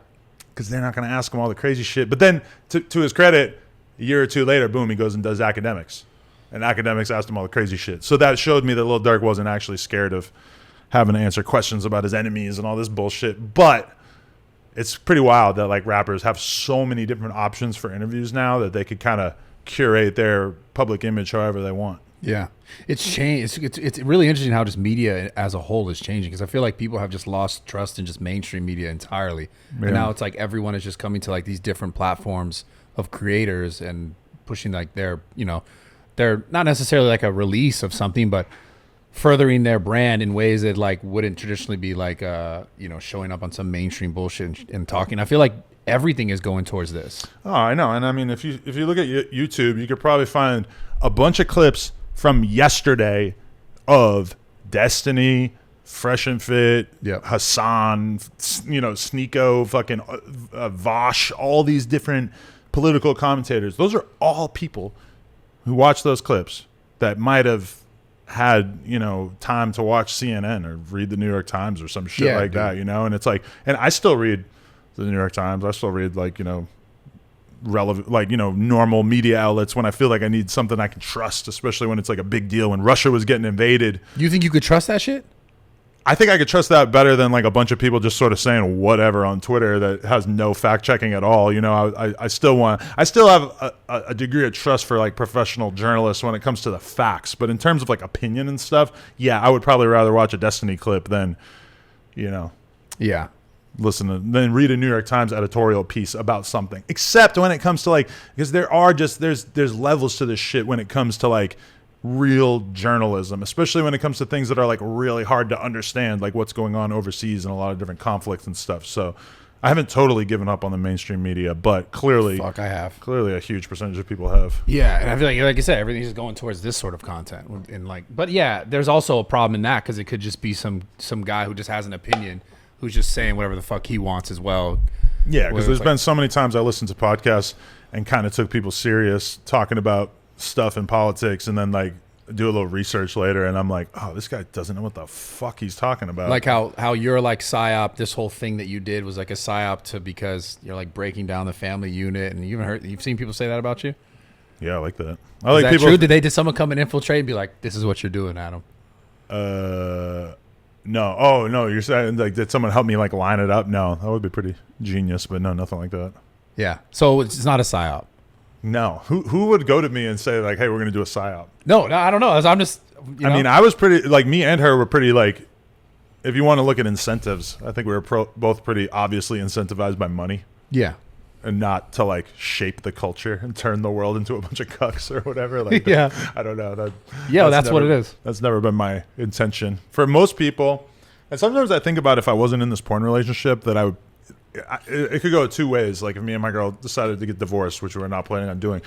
because they're not going to ask him all the crazy shit. But then, to his credit, a year or two later, boom, he goes and does Academics. And Academics asked him all the crazy shit. So that showed me that Lil Durk wasn't actually scared of having to answer questions about his enemies and all this bullshit. But it's pretty wild that like rappers have so many different options for interviews now that they could kind of curate their public image however they want. Yeah. It's changed. It's really interesting how just media as a whole is changing, because I feel like people have just lost trust in just mainstream media entirely. Yeah. And now it's like everyone is just coming to like these different platforms of creators and pushing like their, you know, they're not necessarily like a release of something, but furthering their brand in ways that like wouldn't traditionally be like, you know, showing up on some mainstream bullshit and talking. I feel like everything is going towards this. Oh, I know. And I mean, if you look at YouTube, you could probably find a bunch of clips from yesterday of Destiny, Fresh and Fit, Yep. Hassan, you know, Sneeko, fucking Vosh, all these different political commentators. Those are all people who watch those clips that might have had, you know, time to watch CNN or read the New York Times or some shit like that, you know? And it's like, and I still read the New York Times. I still read like, you know, relevant, like, you know, normal media outlets when I feel like I need something I can trust, especially when it's like a big deal. When Russia was getting invaded, You think you could trust that shit? I think I could trust that better than like a bunch of people just sort of saying whatever on Twitter that has no fact checking at all. You know, I still have a degree of trust for like professional journalists when it comes to the facts. But in terms of like opinion and stuff, yeah, I would probably rather watch a Destiny clip than, you know, Yeah. then read a New York Times editorial piece about something. Except when it comes to like, because there's levels to this shit when it comes to like real journalism, especially when it comes to things that are like really hard to understand, like what's going on overseas and a lot of different conflicts and stuff. So I haven't totally given up on the mainstream media, but clearly Fuck, I have. clearly a huge percentage of people have. Yeah, and I feel like I said, everything's just going towards this sort of content, and like, but yeah, there's also a problem in that because it could just be some guy who just has an opinion, who's just saying whatever the fuck he wants as well. Yeah, because there's like, been so many times I listened to podcasts and kind of took people serious talking about stuff in politics, and then like do a little research later, and I'm like, oh, this guy doesn't know what the fuck he's talking about. like how you're like psyop. This whole thing that you did was like a psyop to because you're like breaking down the family unit, and you've seen people say that about you. Yeah, I like that. I Is like that people. true? Did someone come and infiltrate and be like, "This is what you're doing, Adam"? No. Oh no, you're saying like did someone help me like line it up? No, that would be pretty genius, but no, nothing like that. Yeah. So it's not a psyop. No, who would go to me and say like, hey, we're gonna do a psyop? No, I don't know. I'm just. You know? I mean, I was pretty like me and her were pretty like. If you want to look at incentives, I think we were both pretty obviously incentivized by money. Yeah. And not to like shape the culture and turn the world into a bunch of cucks or whatever. Like, Yeah. I don't know. That's what it is. That's never been my intention. For most people, and sometimes I think about if I wasn't in this porn relationship, that it could go two ways. Like if me and my girl decided to get divorced, which we're not planning on doing,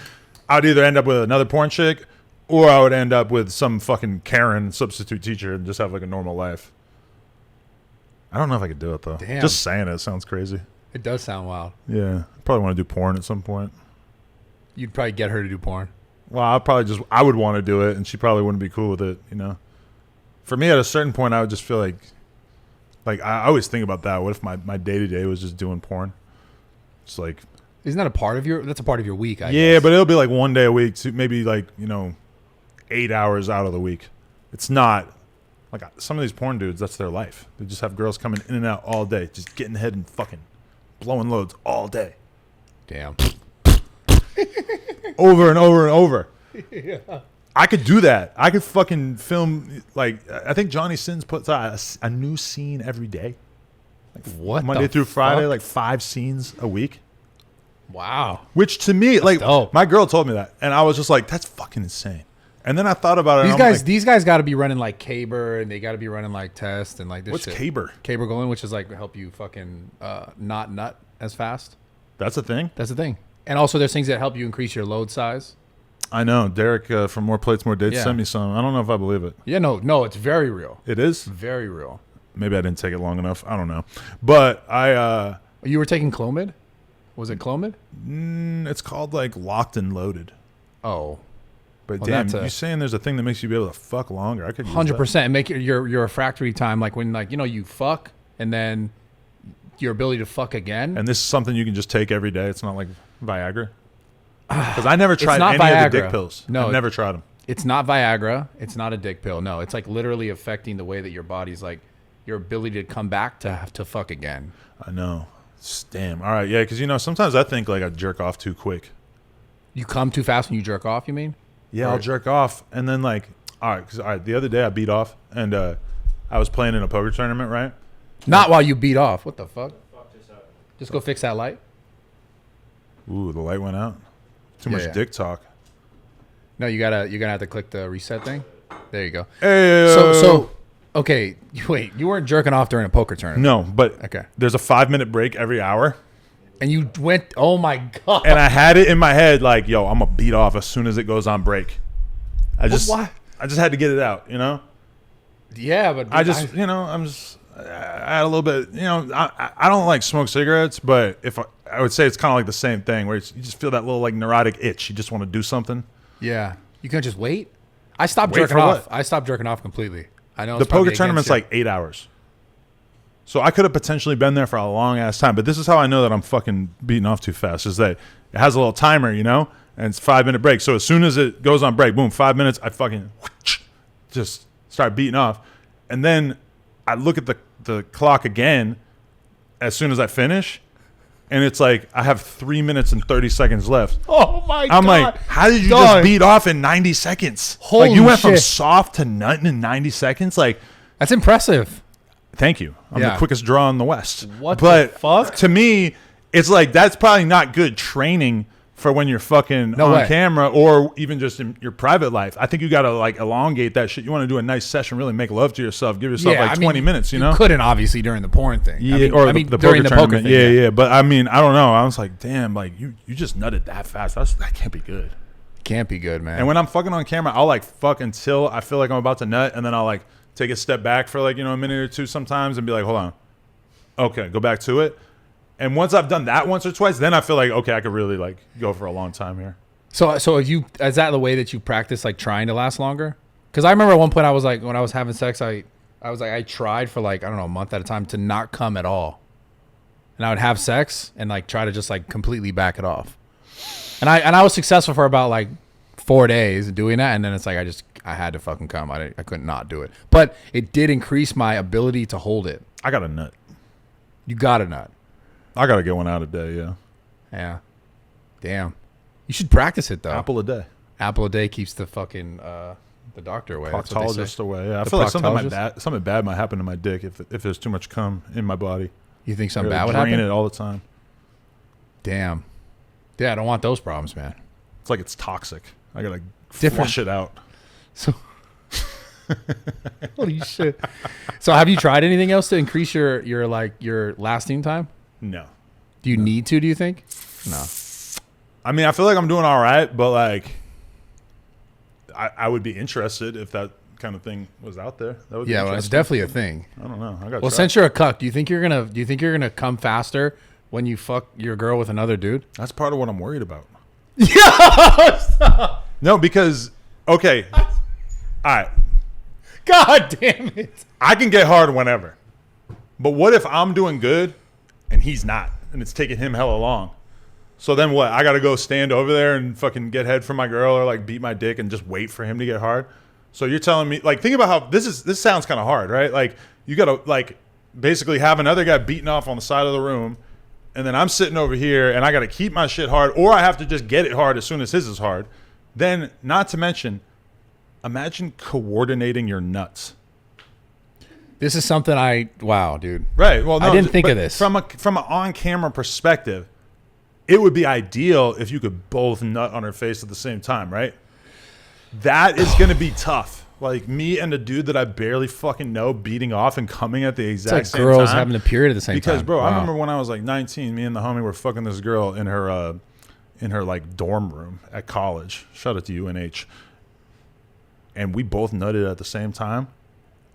I'd either end up with another porn chick, or I would end up with some fucking Karen substitute teacher and just have like a normal life. I don't know if I could do it though. Damn. Just saying it sounds crazy. It does sound wild. Yeah, probably want to do porn at some point. You'd probably get her to do porn. Well, I would want to do it, and she probably wouldn't be cool with it, you know. For me, at a certain point, I would just feel like Like I always think about that. What if my day-to-day was just doing porn? It's like, isn't that a part of your? That's a part of your week. I yeah, guess. but it'll be like one day a week, maybe like 8 hours out of the week. It's not like some of these porn dudes. That's their life. They just have girls coming in and out all day, just getting head and fucking blowing loads all day. Damn. Over and over and over. Yeah. I could do that. I could fucking film, like, I think Johnny Sins puts out a new scene every day. Like what? Monday through Friday, fuck? like 5 scenes a week. Wow. Which to me, that's like, dope. My girl told me that. And I was just like, that's fucking insane. And then I thought about it. These guys got to be running like Caber, and they got to be running like Test and like this what's shit. Caber? Caber going, which is like help you fucking not nut as fast. That's a thing? That's the thing. And also there's things that help you increase your load size. I know. Derek from More Plates, More Dates sent me some. I don't know if I believe it. Yeah, no, it's very real. It is? Very real. Maybe I didn't take it long enough. I don't know. But You were taking Clomid? Was it Clomid? It's called like Locked and Loaded. Oh. But damn, you saying there's a thing that makes you be able to fuck longer? I could use 100%. And make your refractory time, like when you fuck and then your ability to fuck again. And this is something you can just take every day. It's not like Viagra. Because I never tried any Viagra. of the dick pills. No, I never tried them. It's not Viagra. It's not a dick pill. No, it's like literally affecting the way that your body's like your ability to come back to have to fuck again. I know. Damn. All right. Yeah. Because sometimes I think like I jerk off too quick. You come too fast when you jerk off. You mean? Yeah, Or- I'll jerk off and then like all right. The other day I beat off and I was playing in a poker tournament, right? Not while you beat off. What the fuck? Just go fix that light. Ooh, the light went out. Too much Yeah. dick talk. No, you're gonna have to click the reset thing. There you go. Hey. So okay, wait, you weren't jerking off during a poker tournament. No, but Okay. there's a 5-minute break every hour. And you went, oh my God. And I had it in my head like, yo, I'm gonna beat off as soon as it goes on break. I just had to get it out, Yeah, but I had a little bit, I don't like smoke cigarettes, but I would say it's kind of like the same thing where you just feel that little like neurotic itch. You just want to do something. Yeah. You can't just wait. I stopped Wait jerking for off. what? I stopped jerking off completely. I know The it's probably poker tournament's against like 8 hours. So I could have potentially been there for a long ass time, but this is how I know that I'm fucking beating off too fast is that it has a little timer, and it's 5-minute break. So as soon as it goes on break, boom, 5 minutes, I fucking just start beating off. And then I look at the clock again as soon as I finish, and it's like I have 3 minutes and 30 seconds left. Oh my God. I'm like, how did you Dog. just beat off in 90 seconds? Holy like you went from shit. soft to nutting in 90 seconds? Like, That's impressive. thank you. I'm Yeah. the quickest draw in the West. What but the fuck? to me, it's like that's probably not good training for when you're fucking No on way. camera or even just in your private life. I think you got to like elongate that shit. You want to do a nice session, really make love to yourself, give yourself like 20 minutes, You couldn't obviously during the porn thing. Yeah, I mean, the during the poker tournament. thing. Yeah. But I mean, I don't know. I was like, damn, like you just nutted that fast. That can't be good. Can't be good, man. And when I'm fucking on camera, I'll like fuck until I feel like I'm about to nut, and then I'll like take a step back for like a minute or two sometimes, and be like, hold on, okay, go back to it. And once I've done that once or twice, then I feel like okay, I could really like go for a long time here. So is that the way that you practice, like trying to last longer? Because I remember at one point I was like, when I was having sex, I tried for like, I don't know, a month at a time to not come at all. And I would have sex and like try to just like completely back it off. And I was successful for about like 4 days doing that. And then it's like, I had to fucking come. I couldn't not do it. But it did increase my ability to hold it. I got a nut. You got to nut. I got to get one out a day. Yeah. Yeah. Damn. You should practice it though. Apple a day. Apple a day keeps the fucking the doctor away. That's what they say. Proctologist away. Yeah. I The feel like proctologist? something bad might happen to my dick if there's too much cum in my body. You think something Really bad would drain happen? it all the time. Damn. Yeah, I don't want those problems, man. It's like it's toxic. I gotta Different. flush it out. So, holy shit. So, have you tried anything else to increase your lasting time? No. Do you need to? Do you think? No. I mean, I feel like I'm doing all right, but like, I would be interested if that kind of thing was out there. That would be Yeah, well, it's interesting. definitely a thing. I don't know. I got. Well, since you're a cuck, do you think you're gonna come faster when you fuck your girl with another dude? that's part of what I'm worried about. Yeah. Stop. No, because okay, all right, God damn it. I can get hard whenever. But what if I'm doing good and he's not, and it's taking him hella long? So then what? I got to go stand over there and fucking get head from my girl or like beat my dick and just wait for him to get hard? So you're telling me, like, think about how this sounds kind of hard, right? Like, you got to like basically have another guy beating off on the side of the room, and then I'm sitting over here and I got to keep my shit hard, or I have to just get it hard as soon as his is hard. Then, not to mention, imagine coordinating your nuts. This is something wow, dude. Right. Well, no, I didn't think of this. From an on-camera perspective, it would be ideal if you could both nut on her face at the same time, right? That is going to be tough. Like me and a dude that I barely fucking know beating off and coming at the exact same time. Girls having a period at the same time. Because, bro, wow. I remember when I was like 19, me and the homie were fucking this girl in her like dorm room at college. Shout out to UNH. And we both nutted at the same time.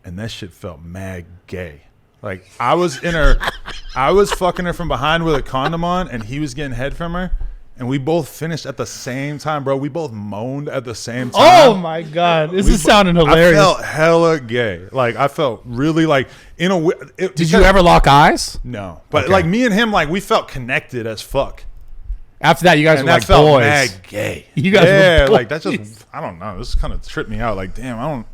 And that shit felt mad gay. Like I was fucking her from behind with a condom on, and he was getting head from her, and we both finished at the same time, bro. We both moaned at the same time. Oh my god, this is sounding hilarious. I felt hella gay. Like I felt really like in a. Did you ever lock eyes? No, but like me and him, like we felt connected as fuck. After that, you guys were like felt boys. Mad gay. You guys were boys. Like that just I don't know. This kind of tripped me out. Like damn, I don't.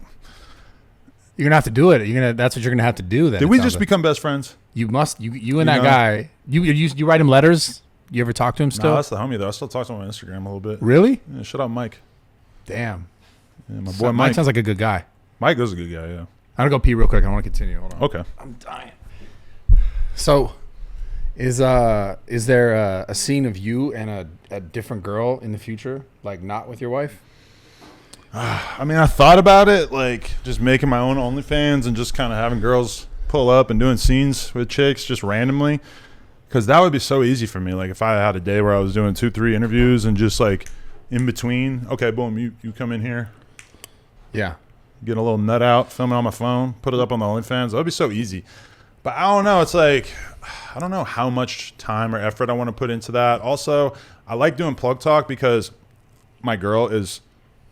You're gonna have to do it. That's what you're gonna have to do. Then did we just become best friends? You must. You and that guy. You write him letters. You ever talk to him still? No, that's the homie though. I still talk to him on Instagram a little bit. Really? Yeah, shout out Mike. Damn. Yeah, my boy Mike sounds like a good guy. Mike is a good guy. Yeah. I'm gonna go pee real quick. I want to continue. Hold on. Okay. I'm dying. So, is there a scene of you and a different girl in the future, like not with your wife? I mean, I thought about it, like just making my own OnlyFans and just kind of having girls pull up and doing scenes with chicks just randomly, because that would be so easy for me. Like if I had a day where I was doing 2-3 interviews and just like in between, okay, boom, you come in here, yeah, get a little nut out, film it on my phone, put it up on the OnlyFans. That would be so easy. But I don't know. It's like I don't know how much time or effort I want to put into that. Also, I like doing Plug Talk because my girl is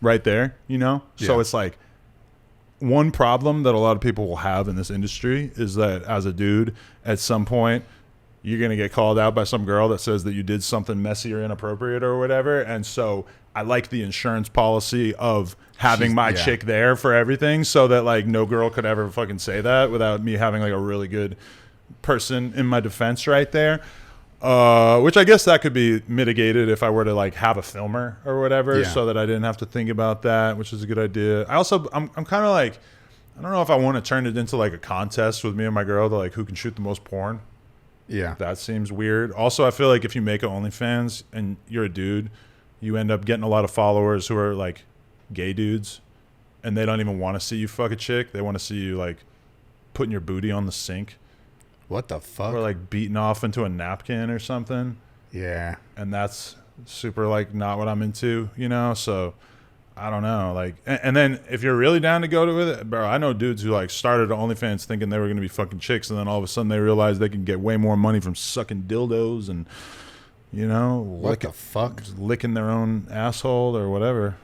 right there, you know? Yeah. So it's like one problem that a lot of people will have in this industry is that as a dude, at some point, you're going to get called out by some girl that says that you did something messy or inappropriate or whatever. And so I like the insurance policy of having my chick there for everything so that like no girl could ever fucking say that without me having like a really good person in my defense right there. Which I guess that could be mitigated if I were to like have a filmer or whatever, so that I didn't have to think about that, which is a good idea. I'm kind of like, I don't know if I want to turn it into like a contest with me and my girl to like who can shoot the most porn. Yeah, that seems weird. Also, I feel like if you make an OnlyFans and you're a dude, you end up getting a lot of followers who are like gay dudes, and they don't even want to see you fuck a chick. They want to see you like putting your booty on the sink. What the fuck? Or like beating off into a napkin or something. Yeah. And that's super like not what I'm into, you know? So I don't know. Like, and then if you're really down to go to it, bro, I know dudes who like started OnlyFans thinking they were going to be fucking chicks. And then all of a sudden they realize they can get way more money from sucking dildos and, you know, what the fuck? Licking their own asshole or whatever.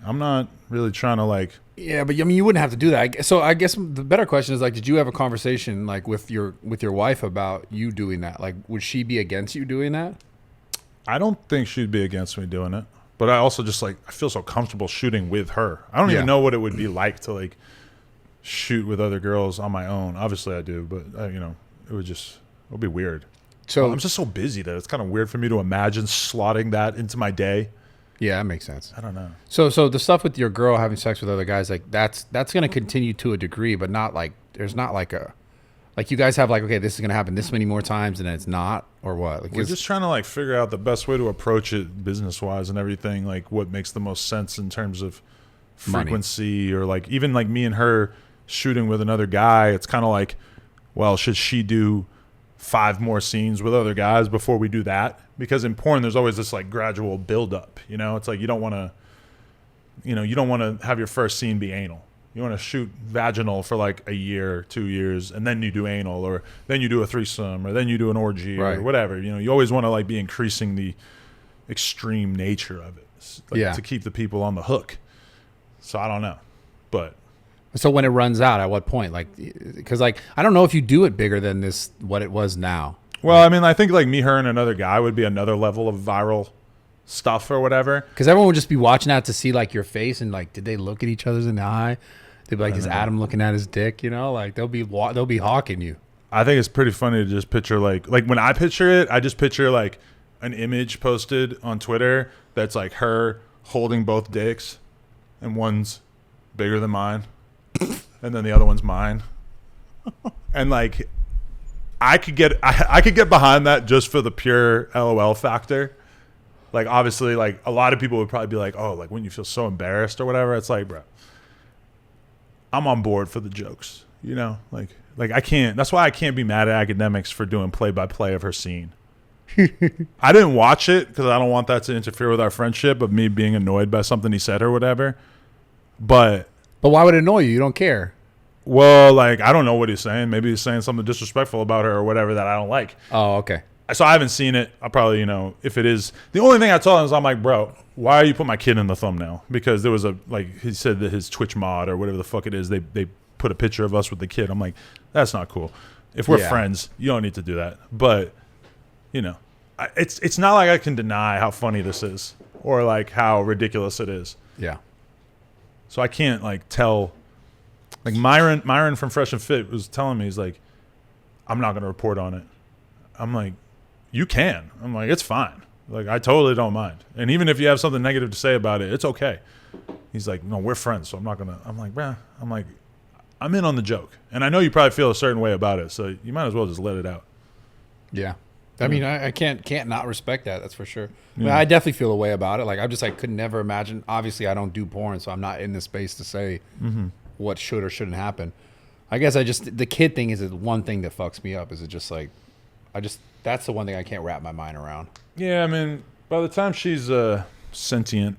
I'm not really trying to like. Yeah, but I mean, you wouldn't have to do that. So I guess the better question is like, did you have a conversation like with your wife about you doing that? Like, would she be against you doing that? I don't think she'd be against me doing it, but I also just like I feel so comfortable shooting with her. I don't even know what it would be like to like shoot with other girls on my own. Obviously, I do, but you know, it would be weird. So I'm just so busy that it's kind of weird for me to imagine slotting that into my day. Yeah, that makes sense. I don't know. So the stuff with your girl having sex with other guys, like that's going to continue to a degree, but not like there's not like a like you guys have like, okay, this is going to happen this many more times and then it's not, or what? Like we're just trying to like figure out the best way to approach it business wise and everything, like what makes the most sense in terms of frequency or like even like me and her shooting with another guy. It's kind of like, well, should she do 5 more scenes with other guys before we do that? Because in porn, there's always this like gradual build up, you know, it's like, you don't want to have your first scene be anal. You want to shoot vaginal for like a year, 2 years, and then you do anal, or then you do a threesome, or then you do an orgy or whatever. You know, you always want to like be increasing the extreme nature of it, like, to keep the people on the hook. So I don't know, but So when it runs out, at what point? Like, because like I don't know if you do it bigger than this, what it was now. Well, I mean, I think like me, her, and another guy would be another level of viral stuff or whatever. Because everyone would just be watching that to see like your face and like, did they look at each other's in the eye? They'd be like, is Adam looking at his dick? You know, like they'll be hawking you. I think it's pretty funny to just picture like when I picture it, I just picture like an image posted on Twitter that's like her holding both dicks, and one's bigger than mine, and then the other one's mine, and like I could get behind that just for the pure LOL factor. Like obviously, like a lot of people would probably be like, "Oh, like wouldn't you feel so embarrassed or whatever?" It's like, bro, I'm on board for the jokes, you know, like I can't. That's why I can't be mad at academics for doing play-by-play of her scene. I didn't watch it because I don't want that to interfere with our friendship of me being annoyed by something he said or whatever. But why would it annoy you? You don't care. Well, like I don't know what he's saying. Maybe he's saying something disrespectful about her or whatever that I don't like. Oh, okay. So I haven't seen it. I'll probably, you know, if it is. The only thing I told him is I'm like, bro, why are you putting my kid in the thumbnail? Because there was he said that his Twitch mod or whatever the fuck it is, they put a picture of us with the kid. I'm like, that's not cool. If we're friends, you don't need to do that. But, you know, it's not like I can deny how funny this is or like how ridiculous it is. Yeah. So I can't like tell. Like Myron from Fresh and Fit was telling me, he's like, I'm not going to report on it. I'm like, you can. I'm like, it's fine. Like, I totally don't mind. And even if you have something negative to say about it, it's okay. He's like, no, we're friends, so I'm not going to. I'm like, bruh. I'm like, I'm in on the joke. And I know you probably feel a certain way about it, so you might as well just let it out. Yeah. I mean, I can't not respect that. That's for sure. I mean, I definitely feel a way about it. Like, I'm just like, could never imagine. Obviously, I don't do porn, so I'm not in the space to say what should or shouldn't happen. I guess the kid thing is the one thing that fucks me up. Is it just like, that's the one thing I can't wrap my mind around. Yeah, I mean, by the time she's sentient,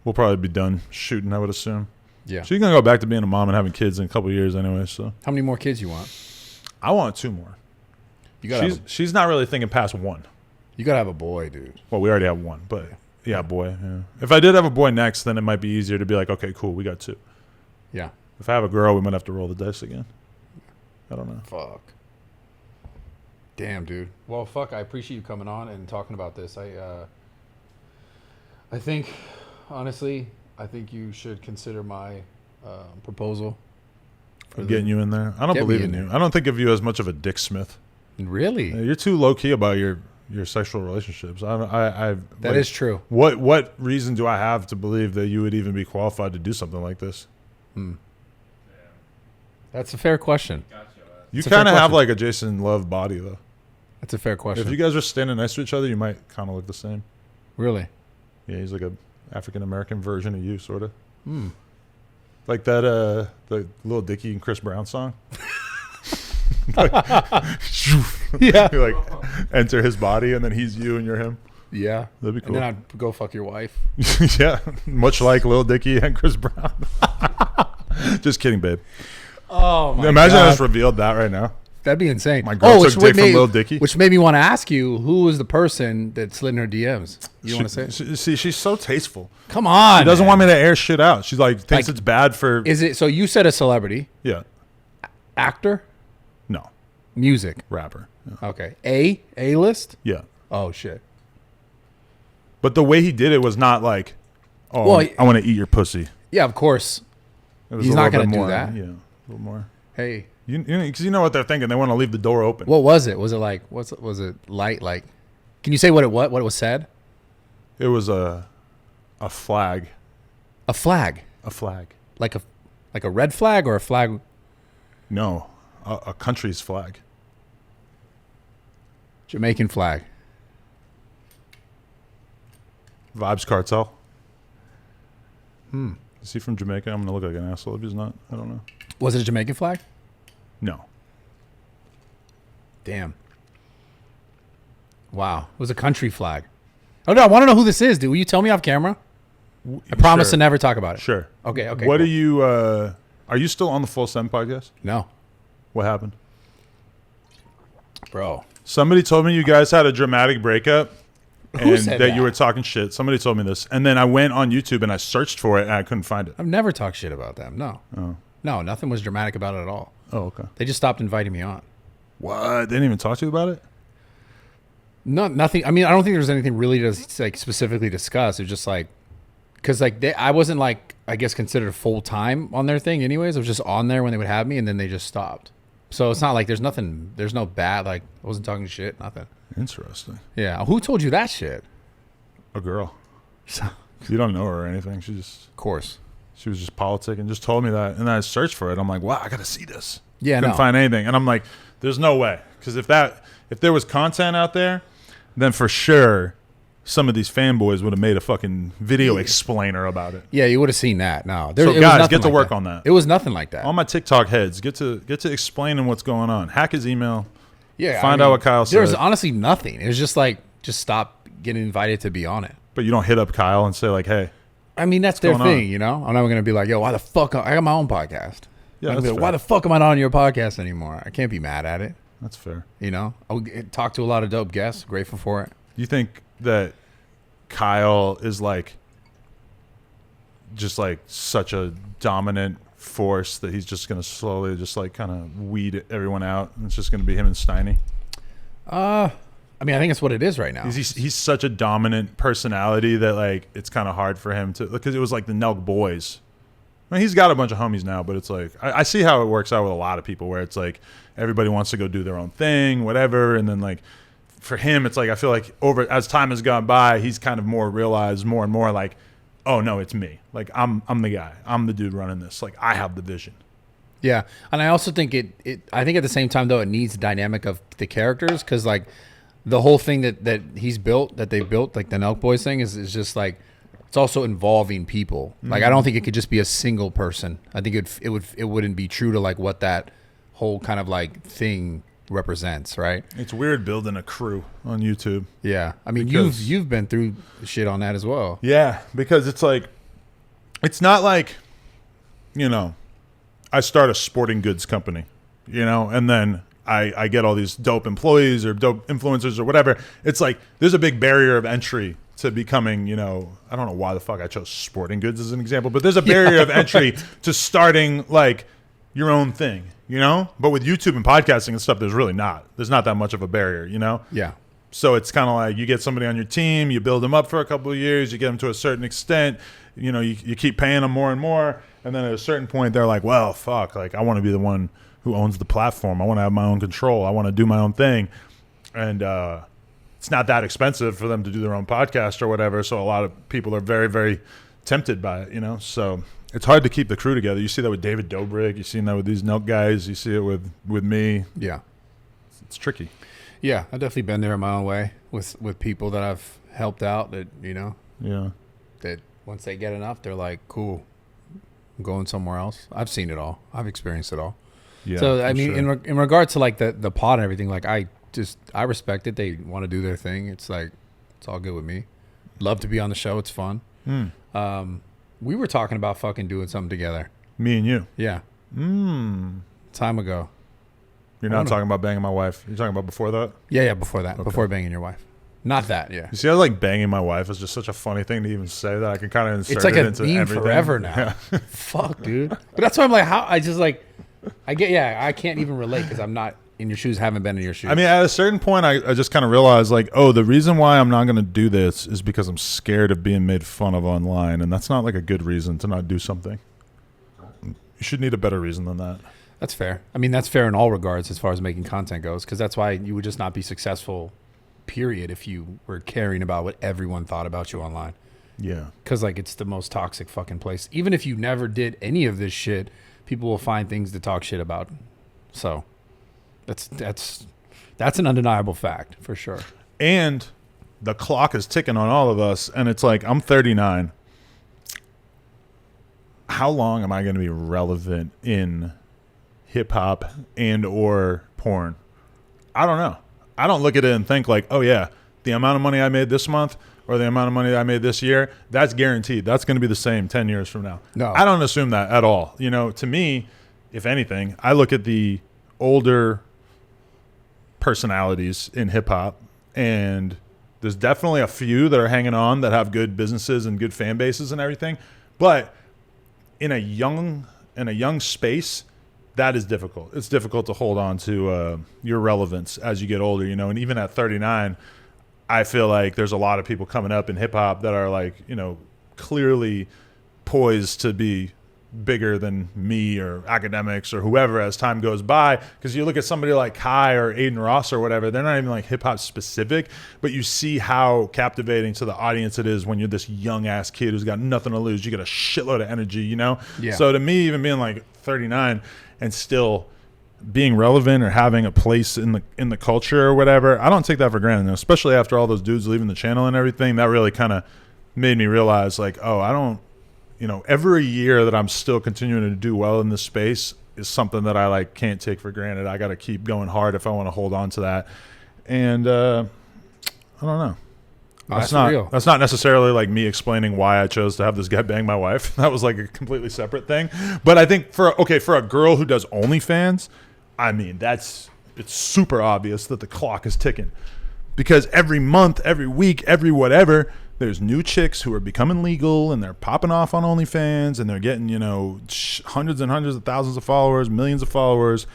we'll probably be done shooting, I would assume. Yeah. She's going to go back to being a mom and having kids in a couple of years anyway, so. How many more kids you want? I want 2 more. She's not really thinking past 1. You got to have a boy, dude. Well, we already have 1, but yeah, boy. Yeah. If I did have a boy next, then it might be easier to be like, okay, cool, we got 2. Yeah. If I have a girl, we might have to roll the dice again. I don't know. Fuck. Damn, dude. Well, fuck. I appreciate you coming on and talking about this. I think, honestly, you should consider my proposal. For getting you in there. I don't believe in you. I don't think of you as much of a dick smith. Really? You're too low key about your sexual relationships. That is true. What reason do I have to believe that you would even be qualified to do something like this? That's a fair question. You kind of have like a Jason Love body, though. That's a fair question. If you guys are standing next to each other, you might kind of look the same. Really? Yeah, he's like a African American version of you, sort of. Like that, the Lil Dicky and Chris Brown song. Like, yeah. You like enter his body, and then he's you, and you're him. Yeah, that'd be cool. And then I'd go fuck your wife. Yeah, much like Lil Dicky and Chris Brown. Just kidding, babe. Oh my Imagine God. I just revealed that right now. That'd be insane. My girl took dick from Lil Dicky. Which made me want to ask you, who was the person that slid in her DMs? You want to say? See, she's so tasteful. Come on. She doesn't want me to air shit out. She's like, thinks it's bad for. Is it, so you said a celebrity. Yeah. Actor? No. Music? Rapper. Yeah. Okay. A-list? Yeah. Oh, shit. But the way he did it was not like, oh, well, I want to eat your pussy. Yeah, of course. He's not going to do that. Yeah, a little more. Hey. Because you know what they're thinking. They want to leave the door open. What was it? Was it like, was it light? Like, can you say what it was said? It was a flag. A flag? A flag. Like a red flag or a flag? No, a country's flag. Jamaican flag. Vibes Cartel. Is he from Jamaica? I'm going to look like an asshole if he's not. I don't know. Was it a Jamaican flag? No. Damn. Wow. It was a country flag. Oh, no, I want to know who this is, dude. Will you tell me off camera? I promise to never talk about it. Sure. Okay. What are you, are you still on the Full Send podcast? No. What happened? Bro. Somebody told me you guys had a dramatic breakup. Who said that? You were talking shit. Somebody told me this. And then I went on YouTube and I searched for it and I couldn't find it. I've never talked shit about them. No. Oh. No, nothing was dramatic about it at all. Oh, okay. They just stopped inviting me on. What? They didn't even talk to you about it? No, nothing. I mean, I don't think there was anything really to like specifically discuss. It was just like, because like I wasn't like, I guess, considered full time on their thing anyways. I was just on there when they would have me, and then they just stopped. So it's not like there's no bad, like I wasn't talking shit, nothing. Interesting. Yeah. Who told you that shit? A girl. You don't know her or anything. Of course. She was just politicking, just told me that. And then I searched for it. I'm like, wow, I got to see this. Yeah, Couldn't find anything. And I'm like, there's no way. Because if there was content out there, then for sure some of these fanboys would have made a fucking video explainer about it. Yeah, you would have seen that. No. So guys, get to work on that. It was nothing like that. All my TikTok heads, get to explaining what's going on. Hack his email. Yeah. Find out what Kyle said. There was honestly nothing. It was just like, just stop getting invited to be on it. But you don't hit up Kyle and say like, hey. I mean, that's their thing, you know? I'm not going to be like, yo, why the fuck? I got my own podcast. Yeah, like, why the fuck am I not on your podcast anymore? I can't be mad at it. That's fair. You know? I talk to a lot of dope guests. Grateful for it. You think that Kyle is like just like such a dominant force that he's just going to slowly just like kind of weed everyone out and it's just going to be him and Steiny? I mean, I think it's what it is right now. He's such a dominant personality that like it's kind of hard for him to, because it was like the Nelk boys. I mean, he's got a bunch of homies now, but it's like I see how it works out with a lot of people where it's like everybody wants to go do their own thing, whatever, and then like for him, it's like I feel like over as time has gone by, he's kind of more realized more and more like, oh no, it's me. Like I'm the guy. I'm the dude running this. Like I have the vision. Yeah, and I also think I think at the same time though, it needs the dynamic of the characters because like the whole thing that they built, like the Nelk Boys thing, is just like it's also involving people. Like I don't think it could just be a single person. I think it wouldn't be true to like what that whole kind of like thing represents, right? It's weird building a crew on YouTube. Yeah, I mean you've been through shit on that as well. Yeah, because it's like it's not like, you know, I start a sporting goods company, you know, and then I get all these dope employees or dope influencers or whatever. It's like there's a big barrier of entry to becoming, you know, I don't know why the fuck I chose sporting goods as an example, but there's a barrier of entry to starting like your own thing, you know? But with YouTube and podcasting and stuff, there's not that much of a barrier, you know? Yeah. So it's kind of like you get somebody on your team, you build them up for a couple of years, you get them to a certain extent, you know, you keep paying them more and more. And then at a certain point, they're like, well, fuck, like I want to be the one who owns the platform. I want to have my own control. I want to do my own thing. And it's not that expensive for them to do their own podcast or whatever. So a lot of people are very, very tempted by it, you know? So it's hard to keep the crew together. You see that with David Dobrik. You've seen that with these Nelk guys. You see it with me. Yeah. It's tricky. Yeah, I've definitely been there in my own way with people that I've helped out that, you know, that once they get enough, they're like, cool, I'm going somewhere else. I've seen it all. I've experienced it all. Yeah, so, I mean, sure. in regards to like the pod and everything, like I respect it. They want to do their thing. It's like, it's all good with me. Love to be on the show. It's fun. We were talking about fucking doing something together. Me and you. Yeah. Time ago. You're not talking about banging my wife. You're talking about before that? Yeah, before that. Okay. Before banging your wife. Not that, yeah. You see, I like banging my wife is just such a funny thing to even say that I can kind of insert it's like it into everything. It's like a theme forever now. Yeah. Fuck, dude. But that's why I'm like, how I just like, I can't even relate because I'm not in your shoes, haven't been in your shoes. I mean, at a certain point, I just kind of realized like, oh, the reason why I'm not going to do this is because I'm scared of being made fun of online. And that's not like a good reason to not do something. You should need a better reason than that. That's fair. I mean, that's fair in all regards as far as making content goes, because that's why you would just not be successful, period, if you were caring about what everyone thought about you online. Yeah. Because, like, it's the most toxic fucking place. Even if you never did any of this shit, people will find things to talk shit about. So that's an undeniable fact, for sure. And the clock is ticking on all of us, and it's like, I'm 39. How long am I going to be relevant in hip-hop and or porn? I don't know. I don't look at it and think like, oh yeah, the amount of money I made this month or the amount of money I made this year, that's guaranteed. That's going to be the same 10 years from now. No. I don't assume that at all. You know, to me, if anything, I look at the older personalities in hip-hop, and there's definitely a few that are hanging on that have good businesses and good fan bases and everything. But in a young in a young space, that is difficult. It's difficult to hold on to your relevance as you get older, you know. And even at 39, I feel like there's a lot of people coming up in hip hop that are like, you know, clearly poised to be bigger than me or academics or whoever as time goes by. Because you look at somebody like Kai or Aiden Ross or whatever, they're not even like hip hop specific, but you see how captivating to the audience it is when you're this young ass kid who's got nothing to lose. You get a shitload of energy, you know? Yeah. So to me, even being like 39 and still being relevant or having a place in the culture or whatever, I don't take that for granted, especially after all those dudes leaving the channel and everything. That really kind of made me realize, like, oh, I don't, you know, every year that I'm still continuing to do well in this space is something that I like can't take for granted. I got to keep going hard if I want to hold on to that. And I don't know. That's not real. That's not necessarily like me explaining why I chose to have this guy bang my wife. That was like a completely separate thing. But I think for a girl who does OnlyFans, I mean, it's super obvious that the clock is ticking, because every month, every week, every whatever, there's new chicks who are becoming legal and they're popping off on OnlyFans and they're getting, you know, hundreds and hundreds of thousands of followers, millions of followers.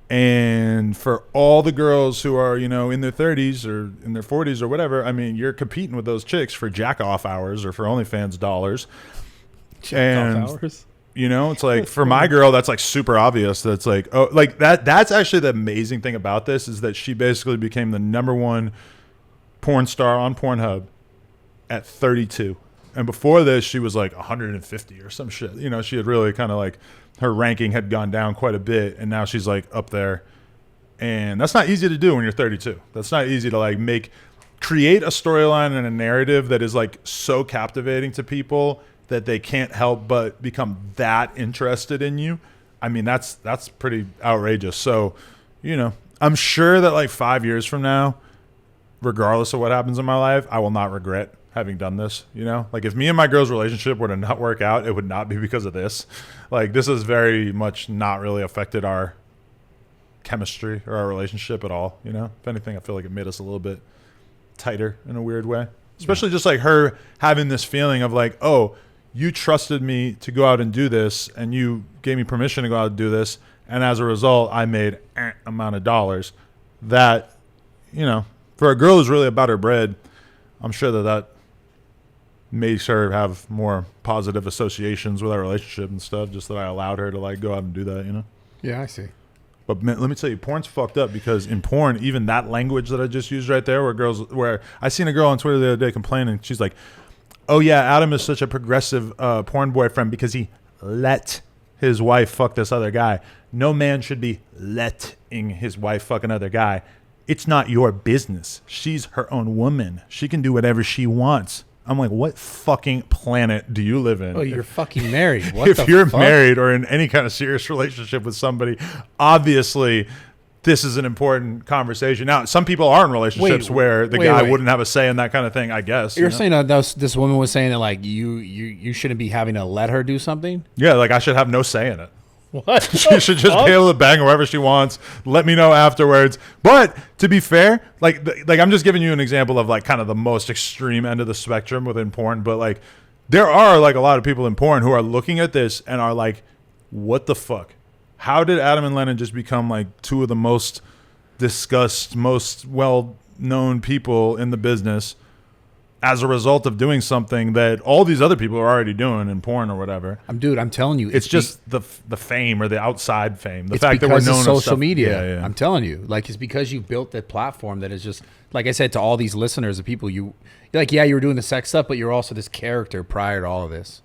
And for all the girls who are, you know, in their 30s or in their 40s or whatever, I mean, you're competing with those chicks for jack-off hours or for OnlyFans dollars. Jack-off hours? You know, it's like for my girl, that's like super obvious. That's like, oh, like that's actually the amazing thing about this is that she basically became the #1 porn star on Pornhub at 32. And before this, she was like 150 or some shit. You know, she had really kind of like, her ranking had gone down quite a bit. And now she's like up there. And that's not easy to do when you're 32. That's not easy to like create a storyline and a narrative that is like so captivating to people that they can't help but become that interested in you. I mean, that's pretty outrageous. So, you know, I'm sure that like 5 years from now, regardless of what happens in my life, I will not regret having done this. You know, like if me and my girl's relationship were to not work out, it would not be because of this. Like this has very much not really affected our chemistry or our relationship at all. You know, if anything, I feel like it made us a little bit tighter in a weird way, especially just like her having this feeling of like, oh, you trusted me to go out and do this and you gave me permission to go out and do this. And as a result, I made amount of dollars that, you know, for a girl who's really about her bread, I'm sure that makes her have more positive associations with our relationship and stuff, just that I allowed her to like go out and do that, you know? Yeah, I see. But man, let me tell you, porn's fucked up because in porn, even that language that I just used right there, where I seen a girl on Twitter the other day complaining, she's like, oh yeah, Adam is such a progressive porn boyfriend because he let his wife fuck this other guy. No man should be letting his wife fuck another guy. It's not your business. She's her own woman. She can do whatever she wants. I'm like, what fucking planet do you live in? Oh, you're fucking married. What if you're married or in any kind of serious relationship with somebody, obviously this is an important conversation. Now, some people are in relationships where the guy wouldn't have a say in that kind of thing, I guess. You're saying that this woman was saying that like you shouldn't be having to let her do something? Yeah, like I should have no say in it. What? She should just be able to bang whoever she wants. Let me know afterwards. But to be fair, like I'm just giving you an example of like kind of the most extreme end of the spectrum within porn. But like there are like a lot of people in porn who are looking at this and are like, what the fuck? How did Adam and Lennon just become like two of the most discussed, most well-known people in the business as a result of doing something that all these other people are already doing in porn or whatever? I'm telling you, it's just the fame or the outside fame. The fact that we're known on social media. Yeah. I'm telling you, like it's because you built that platform that is just like I said to all these listeners, the people you're like, yeah, you were doing the sex stuff, but you're also this character prior to all of this,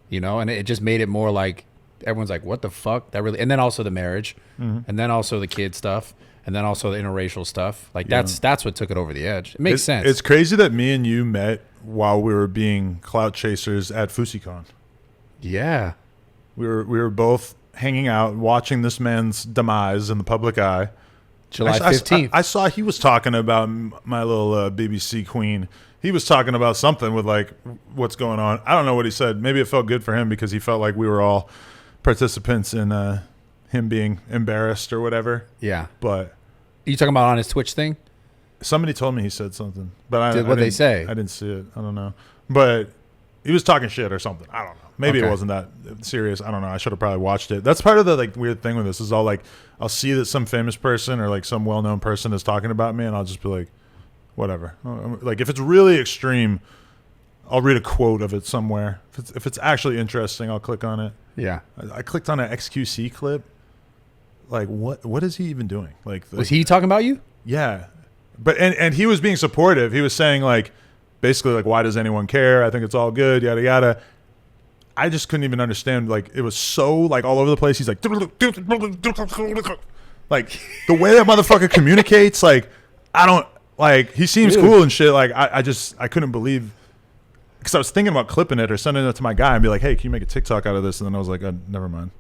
you know, and it just made it more like everyone's like, what the fuck? That really, and then also the marriage, and then also the kid stuff, and then also the interracial stuff. Like that's what took it over the edge. It makes sense. It's crazy that me and you met while we were being clout chasers at FusiCon. Yeah, we were both hanging out, watching this man's demise in the public eye. July 15th. I saw he was talking about my little BBC queen. He was talking about something with like what's going on. I don't know what he said. Maybe it felt good for him because he felt like we were all participants in him being embarrassed or whatever. Yeah. But are you talking about on his Twitch thing? Somebody told me he said something, but what did they say? I didn't see it. I don't know. But He was talking shit or something. I don't know. Maybe it wasn't that serious. I don't know. I should have probably watched it. That's part of the like weird thing with this is all like I'll see that some famous person or like some well-known person is talking about me, and I'll just be like, whatever. Like if it's really extreme, I'll read a quote of it somewhere. If it's actually interesting, I'll click on it. Yeah. I clicked on an XQC clip. Like what is he even doing? Like was he talking about you? Yeah. But and he was being supportive. He was saying like basically like why does anyone care? I think it's all good, yada yada. I just couldn't even understand. Like it was so like all over the place. He's like the way that motherfucker communicates, like I don't like he seems cool and shit. Like I couldn't believe because I was thinking about clipping it or sending it to my guy and be like, hey, can you make a TikTok out of this? And then I was like, never mind.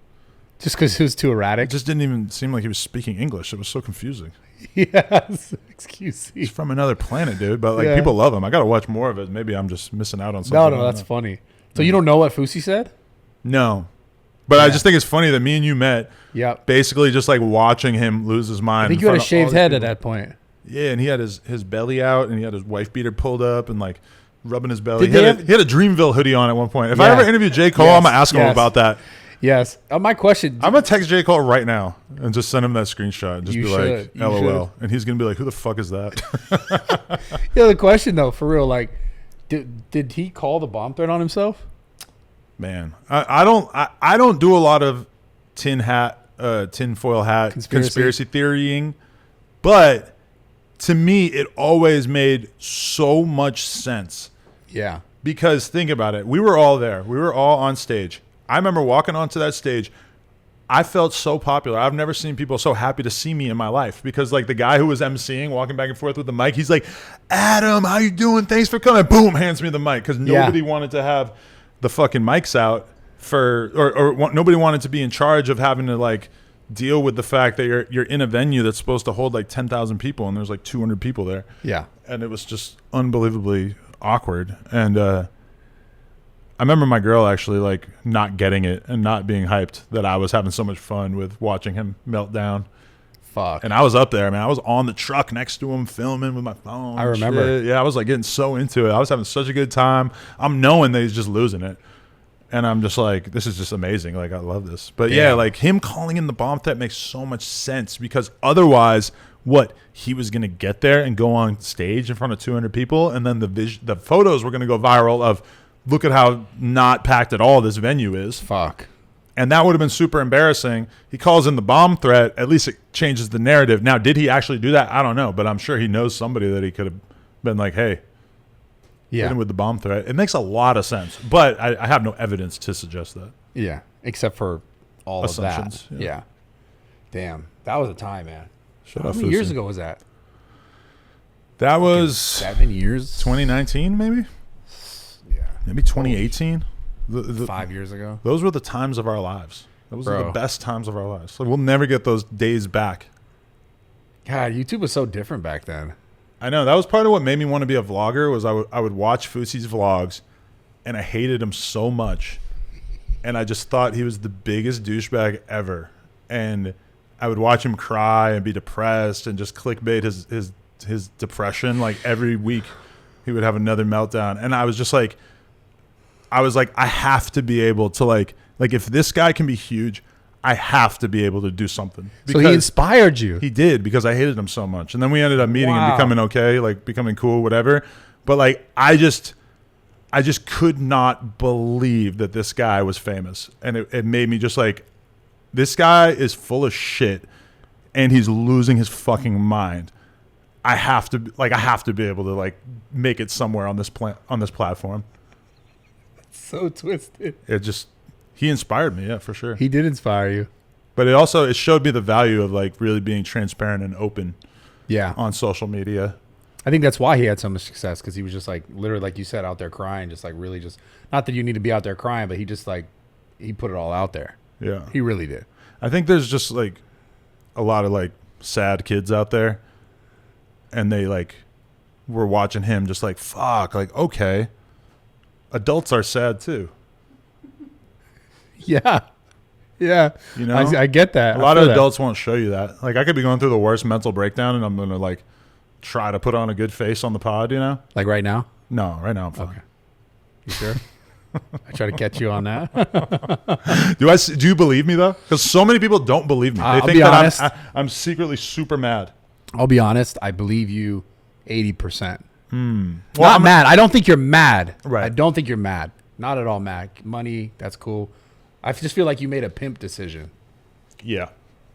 Just because he was too erratic? It just didn't even seem like he was speaking English. It was so confusing. Yes, excuse me. He's from another planet, dude. But like people love him. I got to watch more of it. Maybe I'm just missing out on something. No, that's funny. So you don't know what Fousey said? No. But I just think it's funny that me and you met. Yeah. Basically just like watching him lose his mind. I think you had a shaved head at that point. Yeah, and he had his belly out and he had his wife beater pulled up and like rubbing his belly. He had a Dreamville hoodie on at one point. If I ever interview J. Cole, I'm going to ask him about that. Yes. My question. I'm going to text J. Cole right now and just send him that screenshot and just be like, LOL. And he's going to be like, who the fuck is that? Yeah, the question though, for real, like, did he call the bomb threat on himself? Man, I don't do a lot of tinfoil hat conspiracy theorying, but to me it always made so much sense. Yeah. Because think about it, we were all there. We were all on stage. I remember walking onto that stage. I felt so popular. I've never seen people so happy to see me in my life because like the guy who was emceeing, walking back and forth with the mic, he's like, Adam, how you doing? Thanks for coming. Boom, hands me the mic because nobody wanted to have the fucking mics out or nobody wanted to be in charge of having to like deal with the fact that you're in a venue that's supposed to hold like 10,000 people and there's like 200 people there. Yeah. And it was just unbelievably awkward. And, I remember my girl actually like not getting it and not being hyped that I was having so much fun with watching him melt down. Fuck. And I was up there, man. I was on the truck next to him filming with my phone. I remember. Shit. Yeah, I was like getting so into it. I was having such a good time. I'm knowing that he's just losing it. And I'm just like, this is just amazing. Like, I love this. But yeah, like him calling in the bomb threat makes so much sense because otherwise, he was going to get there and go on stage in front of 200 people. And then the photos were going to go viral of, look at how not packed at all this venue is. Fuck. And that would have been super embarrassing. He calls in the bomb threat. At least it changes the narrative. Now, did he actually do that? I don't know. But I'm sure he knows somebody that he could have been like, hey, hit him with the bomb threat. It makes a lot of sense. But I have no evidence to suggest that. Yeah. Except for all assumptions, of that. Yeah. Damn. That was a time, man. How many years ago was that? That was 7 years. 2019, maybe? Maybe 2018. 5 years ago. Those were the times of our lives. Those were the best times of our lives. Like, we'll never get those days back. God, YouTube was so different back then. I know. That was part of what made me want to be a vlogger was I would watch Fousey's vlogs, and I hated him so much. And I just thought he was the biggest douchebag ever. And I would watch him cry and be depressed and just clickbait his depression. Like, every week he would have another meltdown. And I was just like... I have to be able to like if this guy can be huge, I have to be able to do something. So he inspired you. He did because I hated him so much. And then we ended up meeting and becoming okay, like becoming cool, whatever. But like I just could not believe that this guy was famous. And it made me just like, this guy is full of shit and he's losing his fucking mind. I have to be able to like make it somewhere on this platform. So twisted. He inspired me, yeah, for sure. He did inspire you. But it showed me the value of like really being transparent and open on social media. I think that's why he had so much success because he was just like literally like you said out there crying, just like really just not that you need to be out there crying, but he just like he put it all out there. Yeah. He really did. I think there's just like a lot of like sad kids out there and they like were watching him just like fuck, like okay. Adults are sad too. Yeah. Yeah. You know, I get that. A lot of adults won't show you that. Like I could be going through the worst mental breakdown and I'm going to like try to put on a good face on the pod, you know? Like right now? No, right now I'm fine. Okay. You sure? I try to catch you on that. Do you believe me though? Because so many people don't believe me. They I'll think be that honest. I'm secretly super mad. I'll be honest. I believe you 80%. Well, Not mad. I don't think you're mad. Right. I don't think you're mad. Not at all mad. Money, that's cool. I just feel like you made a pimp decision. Yeah,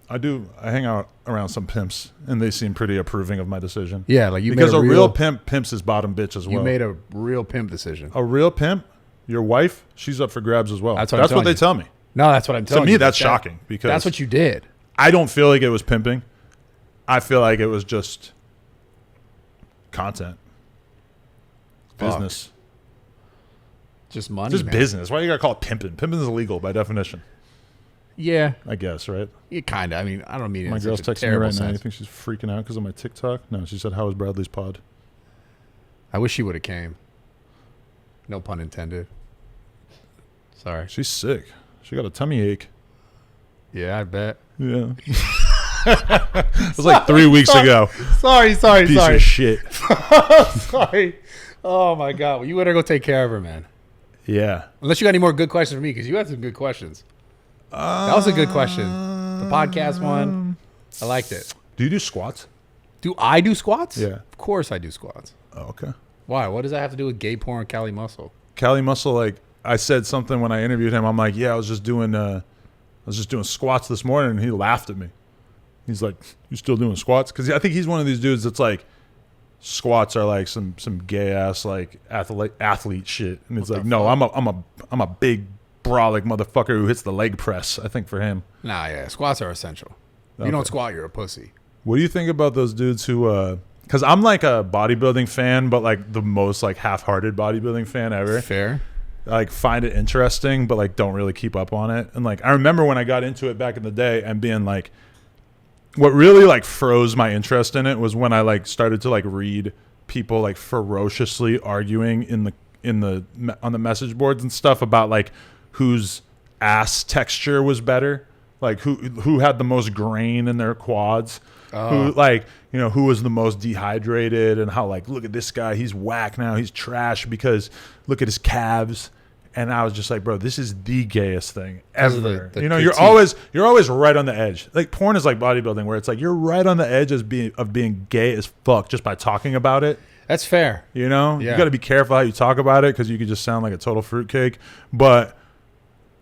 I do. I hang out around some pimps, and they seem pretty approving of my decision. Yeah, like you because made a real pimp pimps his bottom bitch as well. You made a real pimp decision. A real pimp, your wife, she's up for grabs as well. That's what they tell me. No, that's what I'm telling you. To me, that's shocking because that's what you did. I don't feel like it was pimping. I feel like it was just content, business, just money, just man. business. Why you gotta call it pimping? Pimping is illegal by definition. Yeah, I guess, right? you kind of. I mean, I don't mean it. My in girl's such a texting me right terrible now. You sense. think she's freaking out because of my TikTok? No, she said, "How was Bradley's pod?" I wish she would have came. No pun intended. Sorry. She's sick. She got a tummy ache. Yeah, I bet. Yeah. It was like 3 weeks ago. Sorry. Piece of shit. Sorry. Oh my God. Well, you better go take care of her, man. Yeah. Unless you got any more good questions for me, because you had some good questions. That was a good question. The podcast one, I liked it. Do you do squats? Do I do squats? Yeah. Of course I do squats. Oh, okay. Why? What does that have to do with gay porn, Cali muscle? Cali Muscle, like I said something when I interviewed him. I'm like, yeah, I was just doing squats this morning, and he laughed at me. He's like, "You still doing squats?" Because I think he's one of these dudes that's like, squats are like some gay ass like athlete shit, and it's like, no, I'm a big brolic motherfucker who hits the leg press. I think for him, Nah, yeah, squats are essential. If you don't squat, you're a pussy. what do you think about those dudes who? Because I'm like a bodybuilding fan, but like the most like half-hearted bodybuilding fan ever. Fair. I like find it interesting, but like don't really keep up on it. And like I remember when I got into it back in the day and being like, what really like froze my interest in it was when I like started to like read people like ferociously arguing on the message boards and stuff about like whose ass texture was better, like who had the most grain in their quads. Who like, you know, who was the most dehydrated, and how like, look at this guy, he's whack now, he's trash because look at his calves. And I was just like, bro, this is the gayest thing ever. The you know, critique. you're always right on the edge. Like porn is like bodybuilding, where it's like you're right on the edge of being gay as fuck just by talking about it. That's fair. You know, Yeah. you got to be careful how you talk about it because you could just sound like a total fruitcake. But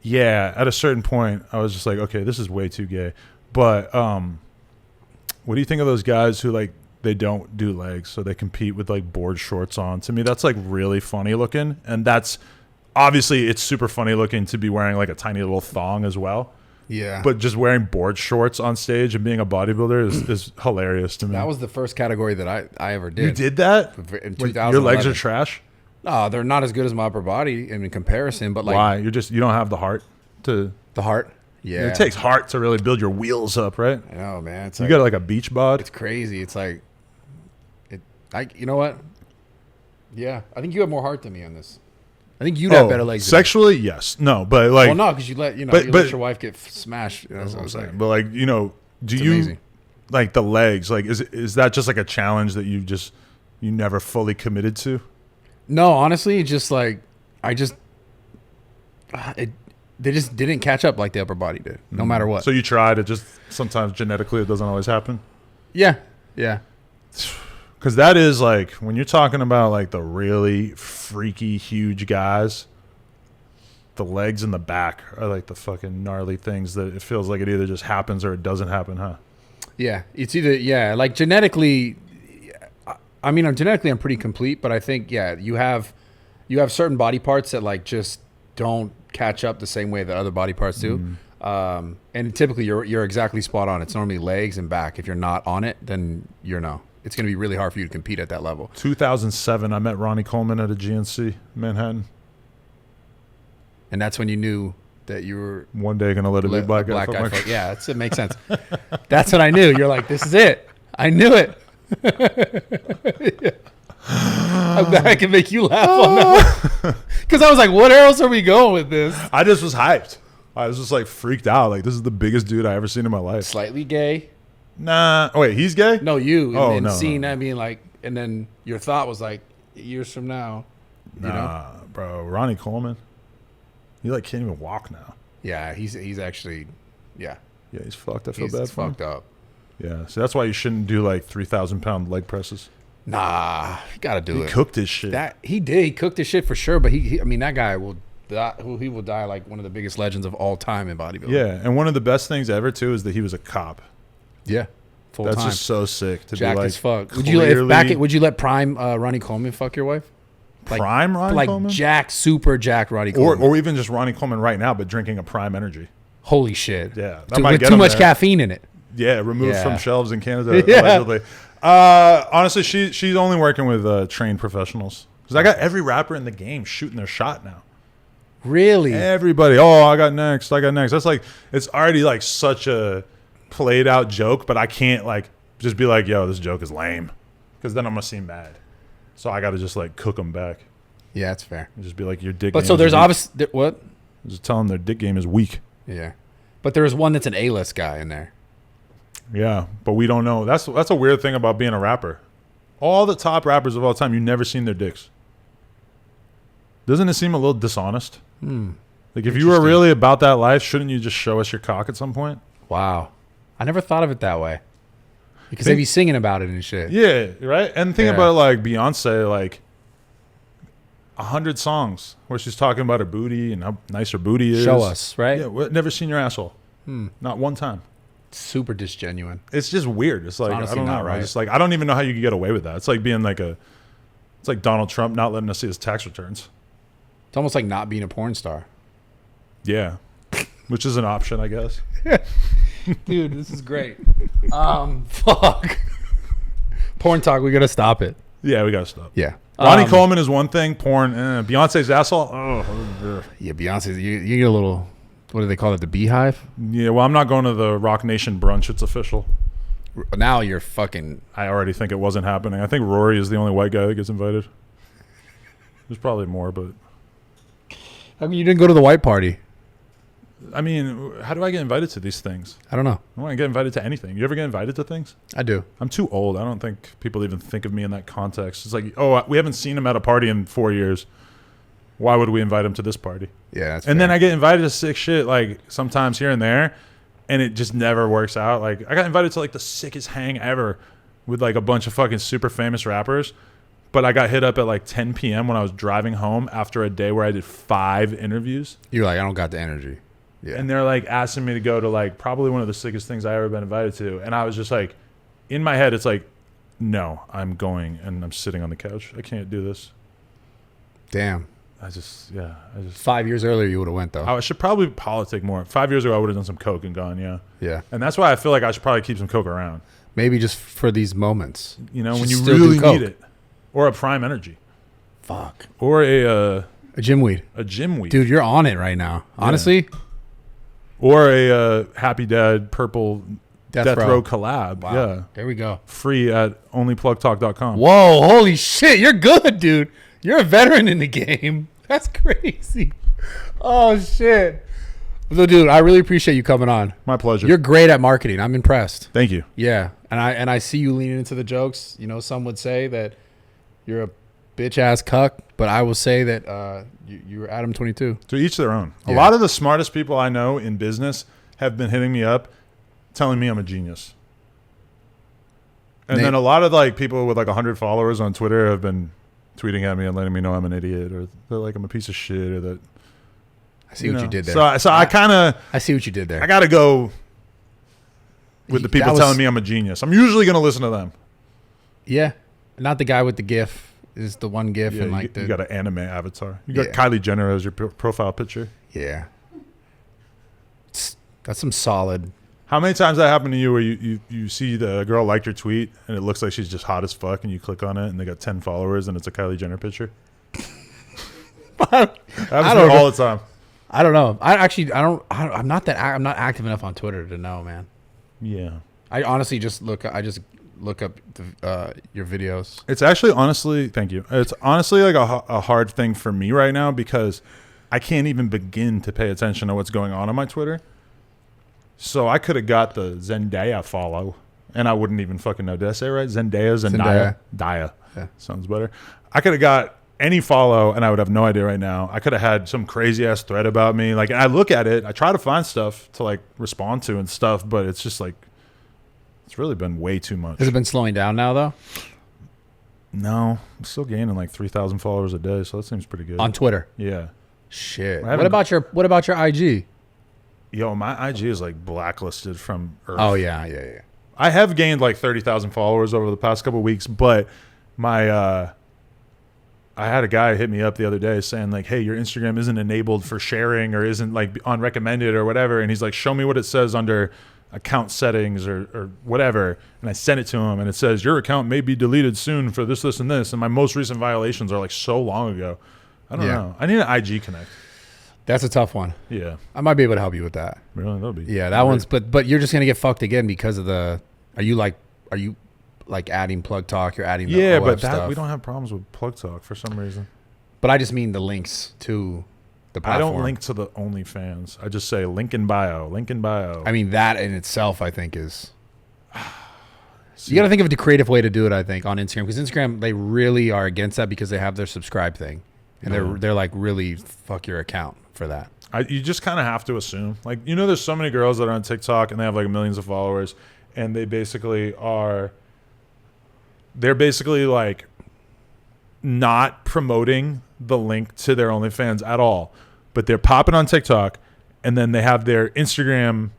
yeah, at a certain point, I was just like, okay, this is way too gay. But what do you think of those guys who like they don't do legs, so they compete with like board shorts on? To me, that's like really funny looking, and that's obviously it's super funny looking to be wearing like a tiny little thong as well. Yeah. But just wearing board shorts on stage and being a bodybuilder is hilarious to me. that was the first category that I ever did. You did that? In Wait, 2011. your legs are trash? No, they're not as good as my upper body in comparison, but like Why? You don't have the heart to. the heart. Yeah. It takes heart to really build your wheels up, right? I know, man. It's You like, got like a beach bod. it's crazy. It's like you know what? Yeah. I think you have more heart than me on this. I think you'd have better legs. than me. Sexually, yes. No, but like, Well, no, because you let but- let your wife get smashed. That's what I'm saying. but like, you know, do It's you amazing. like the legs? Like, is that just like a challenge that you never fully committed to? No, honestly, just like they just didn't catch up like the upper body did, no matter what. So you tried. It just sometimes genetically it doesn't always happen. yeah. Because that is like when you're talking about like the really freaky huge guys, the legs and the back are like the fucking gnarly things that it feels like it either just happens or it doesn't happen, huh? Yeah, it's either like genetically. I mean, genetically I'm pretty complete, but I think you have certain body parts that like just don't catch up the same way that other body parts do. And typically you're exactly spot on. It's normally legs and back. If you're not on it, then it's going to be really hard for you to compete at that level. 2007, I met Ronnie Coleman at a GNC Manhattan. And that's when you knew that you were One day gonna let a big black guy. Fuck my- Yeah, it makes sense. That's what I knew. You're like, this is it. I knew it. I'm glad I can make you laugh on that. Because I was like, what else are we going with this? I just was hyped. I was just like freaked out. Like, this is the biggest dude I ever seen in my life. Slightly gay. Nah. Oh, wait, he's gay? No, you. Oh, and no, seeing no. that being like, and then your thought was like, years from now, you know? Nah, bro. Ronnie Coleman. He like can't even walk now. Yeah, he's actually, yeah. Yeah, he's fucked. I feel He's bad for him. fucked up. Yeah, so that's why you shouldn't do like 3,000-pound leg presses. Nah, you gotta do it. He cooked his shit. That he did. He cooked his shit for sure. But I mean, that guy will die. He will die like one of the biggest legends of all time in bodybuilding. Yeah, and one of the best things ever too is that he was a cop. Yeah, full That's time. just so sick to Jacked be like. as fuck. Clearly, Would you let prime Ronnie Coleman fuck your wife? Like, prime Ronnie like Coleman, super jacked Ronnie Coleman, or even just Ronnie Coleman right now, but drinking a Prime Energy. holy shit. Yeah, that Dude, might with get too him much there. caffeine in it. Yeah, removed Yeah. from shelves in Canada, Yeah. allegedly. Honestly, she's only working with trained professionals. Because I got every rapper in the game shooting their shot now. Really? Everybody. Oh, I got next. That's like, it's already like such a played out joke, but I can't like just be like, yo, this joke is lame. Because then I'm going to seem bad. So I got to just like cook them back. Yeah, that's fair. And just be like, your dick But game so is there's weak. obviously what? Just tell them their dick game is weak. Yeah, but there is one that's an A-list guy in there. Yeah, but we don't know. That's a weird thing about being a rapper. All the top rappers of all time, you never seen their dicks. Doesn't it seem a little dishonest? Like if you were really about that life, shouldn't you just show us your cock at some point? Wow, I never thought of it that way. Because they be singing about it and shit. Yeah, right. And think Yeah. about it, like Beyonce, like 100 songs where she's talking about her booty and how nice her booty is. Show us, right? Yeah, never seen your asshole. Not one time. Super disgenuine. It's just weird. It's like, honestly I don't know. not right. It's like, I don't even know how you could get away with that. It's like being like it's like Donald Trump not letting us see his tax returns. It's almost like not being a porn star. Yeah. Which is an option, I guess. Dude, this is great. Fuck. Porn talk, we gotta stop it. Yeah, we got to stop. Yeah. Ronnie Coleman is one thing. Porn. Beyonce's asshole. Oh. Yeah, Beyonce, you get a little, what do they call it, the beehive? Yeah, well, I'm not going to the Rock Nation brunch. It's official. Now you're fucking, I already think it wasn't happening. I think Rory is the only white guy that gets invited. There's probably more, but I mean, you didn't go to the white party. I mean, how do I get invited to these things? I don't know. I don't want to get invited to anything. You ever get invited to things? I do. I'm too old. I don't think people even think of me in that context. It's like, oh, we haven't seen him at a party in 4 years. Why would we invite him to this party? Yeah, that's And fair. then I get invited to sick shit, like sometimes here and there, and it just never works out. Like I got invited to like the sickest hang ever with like a bunch of fucking super famous rappers, but I got hit up at like 10 p.m. when I was driving home after a day where I did 5 interviews. You're like, I don't got the energy. Yeah. And they're like asking me to go to like probably one of the sickest things I ever been invited to. And I was just like, in my head, it's like, no, I'm going and I'm sitting on the couch. I can't do this. Damn. I just 5 years earlier, you would have went though. I should probably politic more. 5 years ago, I would have done some coke and gone, yeah. Yeah. And that's why I feel like I should probably keep some coke around. Maybe just for these moments. You know, Should when you still do really coke. need it. Or a Prime Energy. Fuck. Or a gym weed. gym weed. Dude, you're on it right now. Honestly. Or a Happy Dad Purple Death Row. Row collab. Wow. Yeah. There we go. Free at onlyplugtalk.com. Whoa, holy shit. You're good, dude. You're a veteran in the game. That's crazy. Oh, shit. So, dude, I really appreciate you coming on. My pleasure. You're great at marketing. I'm impressed. Thank you. Yeah. And I see you leaning into the jokes. You know, some would say that you're a bitch-ass cuck, but I will say that you're Adam22. To each their own. A Yeah. lot of the smartest people I know in business have been hitting me up telling me I'm a genius. And then a lot of like people with like 100 followers on Twitter have been tweeting at me and letting me know I'm an idiot or they're like I'm a piece of shit or that. I see what you did there. So I kind of I see what you did there. I got to go with the people That was- telling me I'm a genius. I'm usually going to listen to them. Yeah. Not the guy with the GIF. Is the one GIF Yeah, and like you got an anime avatar. You got Yeah. Kylie Jenner as your profile picture. Yeah. That's some solid. How many times that happened to you where you see the girl liked your tweet and it looks like she's just hot as fuck and you click on it and they got 10 followers and it's a Kylie Jenner picture? That happens to me all the time. I don't know. I'm not active enough on Twitter to know, man. Yeah. I honestly just look up your videos. It's actually honestly, thank you. It's honestly like a hard thing for me right now because I can't even begin to pay attention to what's going on my Twitter. So I could have got the Zendaya follow and I wouldn't even fucking know. Did I say it right? Zendaya. Zendaya. Daya. Yeah. Sounds better. I could have got any follow, and I would have no idea right now. I could have had some crazy ass thread about me. Like, and I look at it, I try to find stuff to like respond to and stuff, but it's just like, it's really been way too much. Has it been slowing down now though? No, I'm still gaining like 3,000 followers a day, so that seems pretty good. On Twitter? Yeah. Shit. What about your IG? Yo, my IG is like blacklisted from Earth. Oh yeah. I have gained like 30,000 followers over the past couple of weeks, but my I had a guy hit me up the other day saying like, hey, your Instagram isn't enabled for sharing or isn't like on recommended or whatever. And he's like, show me what it says under account settings or whatever. And I sent it to him and it says, your account may be deleted soon for this, this, and this. And my most recent violations are like so long ago. I don't know. I need an IG connect. That's a tough one. Yeah. I might be able to help you with that. Really? That'll be. Yeah, that one's, but you're just going to get fucked again because of are you adding plug talk? You're adding the yeah, OF but stuff. we don't have problems with plug talk for some reason. But I just mean the links to the platform. I don't link to the OnlyFans. I just say link in bio, link in bio. I mean, that in itself, I think is. You got to think of a creative way to do it, I think, on Instagram. Because Instagram, they really are against that because they have their subscribe thing. And they're like, really fuck your account for that. You just kind of have to assume. Like, you know, there's so many girls that are on TikTok and they have like millions of followers. And they basically they're basically like not promoting the link to their OnlyFans at all, but they're popping on TikTok and then they have their Instagram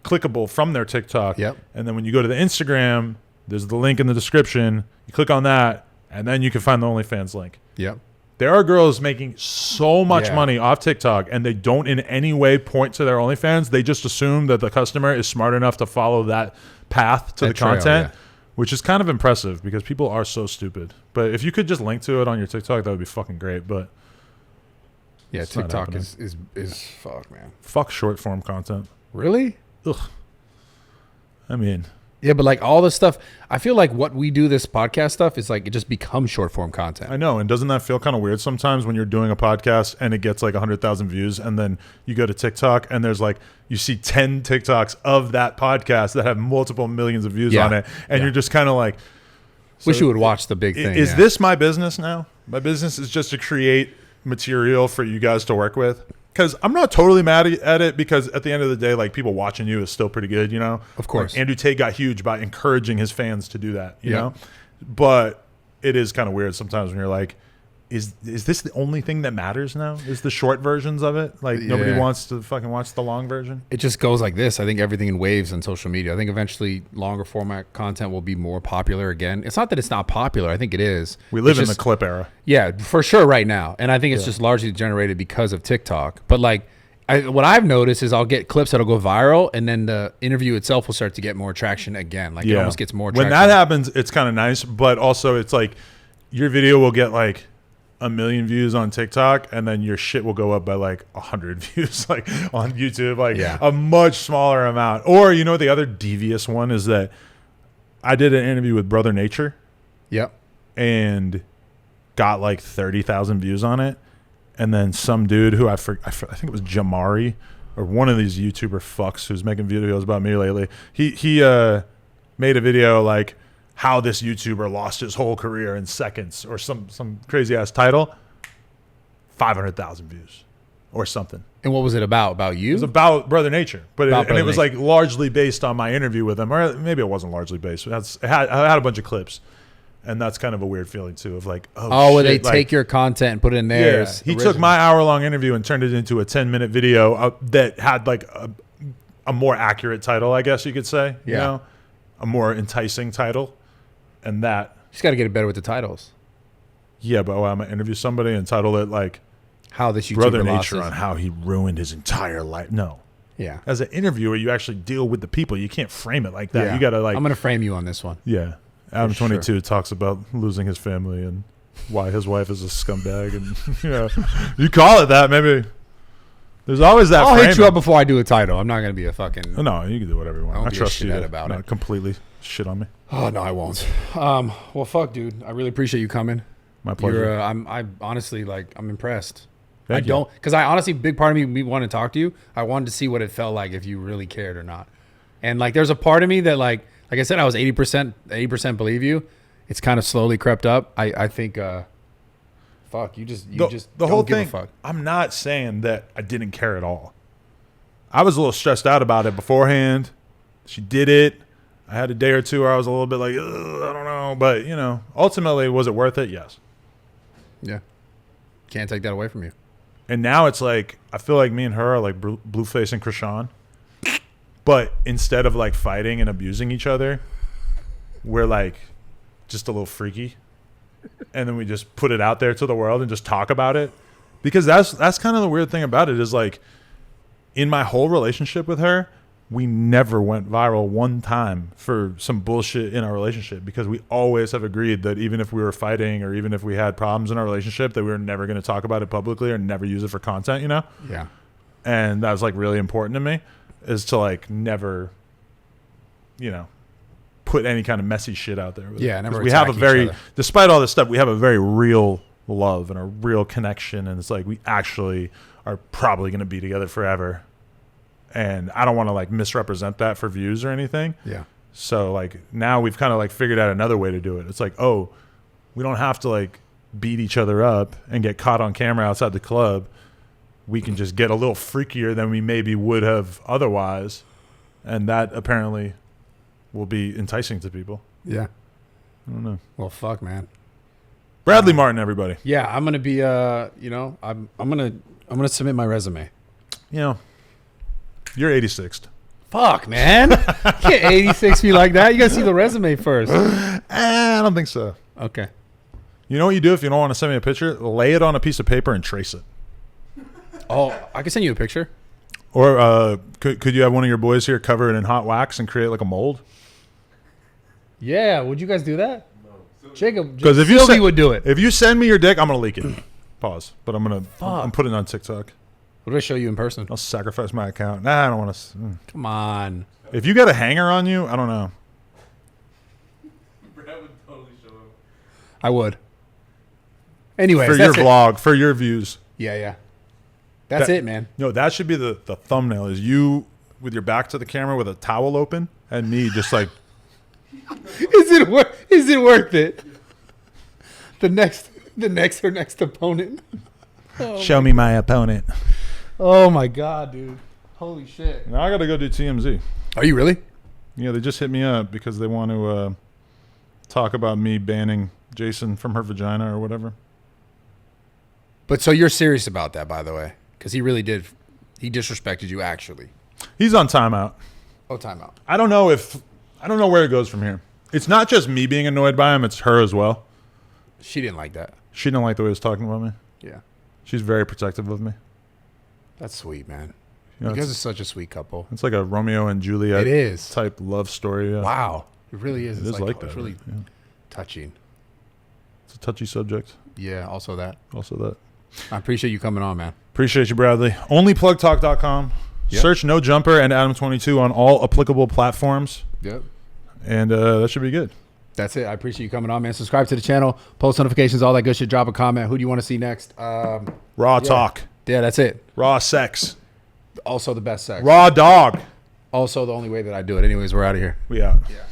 clickable from their TikTok. Yep. And then when you go to the Instagram, there's the link in the description. You click on that and then you can find the OnlyFans link. Yep. There are girls making so much money off TikTok and they don't in any way point to their OnlyFans. They just assume that the customer is smart enough to follow that path to the content, which is kind of impressive because people are so stupid. But if you could just link to it on your TikTok, that would be fucking great. But yeah, TikTok is fuck, man. Fuck short form content. Really? Ugh. I mean, yeah, but like all this stuff, I feel like what we do, this podcast stuff, is like it just becomes short form content. I know. And doesn't that feel kind of weird sometimes when you're doing a podcast and it gets like 100,000 views and then you go to TikTok and there's like, you see 10 TikToks of that podcast that have multiple millions of views on it. And you're just kind of like, wish you would watch the big thing. Is this my business now? My business is just to create material for you guys to work with. Because I'm not totally mad at it because at the end of the day, like people watching you is still pretty good, you know? Of course. Like Andrew Tate got huge by encouraging his fans to do that, you know? But it is kind of weird sometimes when you're like, is this the only thing that matters now? Is the short versions of it? Like nobody wants to fucking watch the long version? It just goes like this. I think everything in waves on social media. I think eventually longer format content will be more popular again. It's not that it's not popular. I think it is. We live in the clip era. Yeah, for sure right now. And I think it's just largely generated because of TikTok. But like what I've noticed is I'll get clips that'll go viral and then the interview itself will start to get more traction again. Like it almost gets more traction. When that happens, it's kind of nice. But also it's like your video will get like 1 million views on TikTok and then your shit will go up by like 100 views like on YouTube, like a much smaller amount. Or you know, the other devious one is that I did an interview with Brother Nature. Yep. And got like 30,000 views on it. And then some dude who I think it was Jamari or one of these YouTuber fucks who's making videos about me lately. He made a video like how this YouTuber lost his whole career in seconds or some crazy ass title. 500,000 views or something. And what was it about? About you? It was about Brother Nature, but it was like largely based on my interview with him, or maybe it wasn't largely based. I had a bunch of clips, and that's kind of a weird feeling too. Of like, where they take your content and put it in theirs. Yeah, he took my hour-long interview and turned it into a 10-minute video that had like a more accurate title, I guess you could say. You know, a more enticing title, and that. You just got to get it better with the titles. Yeah, but I'm gonna interview somebody and title it like how this YouTuber Brother Nature on how he ruined his entire life. No. Yeah. As an interviewer, you actually deal with the people. You can't frame it like that. You gotta like. I'm gonna frame you on this one. Yeah. Adam22 talks about losing his family and why his wife is a scumbag, and you know, you call it that. Maybe there's always that. I'll hit you up before I do a title. I'm not gonna be a fucking. No, you can do whatever you want. I trust you to about not completely shit on me. Oh no, I won't. Well, fuck, dude. I really appreciate you coming. My pleasure. I honestly I'm impressed. Thank you. Because I honestly, big part of me wanted to talk to you. I wanted to see what it felt like if you really cared or not. And like, there's a part of me that like I said, I was 80% believe you. It's kind of slowly crept up. I think fuck. You just The don't whole give thing. a fuck. I'm not saying that I didn't care at all. I was a little stressed out about it beforehand. She did it. I had a day or two where I was a little bit like, ugh, I don't know. But, you know, ultimately, was it worth it? Yes. Yeah. Can't take that away from you. And now it's like, I feel like me and her are like Blueface and Krishan. But instead of like fighting and abusing each other, we're like just a little freaky. And then we just put it out there to the world and just talk about it. Because that's kind of the weird thing about it is like, in my whole relationship with her, we never went viral one time for some bullshit in our relationship because we always have agreed that even if we were fighting or even if we had problems in our relationship, that we were never going to talk about it publicly or never use it for content, you know? Yeah. And that was like really important to me, is to like never, you know, put any kind of messy shit out there. Yeah, never. We have a very, other. despite all this stuff, we have a very real love and a real connection. And it's like we actually are probably going to be together forever. And I don't want to like misrepresent that for views or anything. Yeah. So like now we've kind of like figured out another way to do it. It's like, oh, we don't have to like beat each other up and get caught on camera outside the club. We can just get a little freakier than we maybe would have otherwise. And that apparently will be enticing to people. Yeah. I don't know. Well, fuck, man. Bradley Martyn, everybody. Yeah, I'm gonna be. You know, I'm gonna submit my resume. You know, you're 86th. Fuck, man. You can't 86 me like that. You gotta see the resume first. I don't think so. Okay. You know what you do if you don't want to send me a picture? Lay it on a piece of paper and trace it. Oh, I can send you a picture. Or could you have one of your boys here cover it in hot wax and create like a mold? Yeah. Would you guys do that? No. Jacob, Because if Sylvie would do it. if you send me your dick, I'm gonna leak it. Pause. But I'm putting it on TikTok. What do I show you in person? I'll sacrifice my account. Nah, I don't want to. Come on. If you got a hanger on you, I don't know. Brad would totally show up. I would. Anyways, For your vlog, for your views. Yeah. That's it, man. No, that should be the thumbnail. Is you with your back to the camera with a towel open, and me just like. Is it worth it? The next opponent. Show me my opponent. Oh my god, dude! Holy shit! Now I got to go do TMZ. Are you really? Yeah, they just hit me up because they want to talk about me banning Jason from her vagina or whatever. But so you're serious about that, by the way? Because he really did. He disrespected you, actually. He's on timeout. Oh, timeout. I don't know where it goes from here. It's not just me being annoyed by him; it's her as well. She didn't like that. She didn't like the way he was talking about me. Yeah. She's very protective of me. That's sweet, man. You know, You guys are such a sweet couple. it's like a Romeo and Juliet It is. type love story. Yeah. Wow. It really is. It is like that. It's really yeah. touching. It's a touchy subject. Yeah, also that. Also that. I appreciate you coming on, man. Appreciate you, Bradley. Onlyplugtalk.com. Yep. Search No Jumper and Adam22 on all applicable platforms. Yep. And that should be good. That's it. I appreciate you coming on, man. Subscribe to the channel, post notifications, all that good shit. Drop a comment. Who do you want to see next? Raw talk. Yeah, that's it. Raw sex. Also the best sex. Raw dog. Also the only way that I do it. Anyways, we're out of here. We out. Yeah.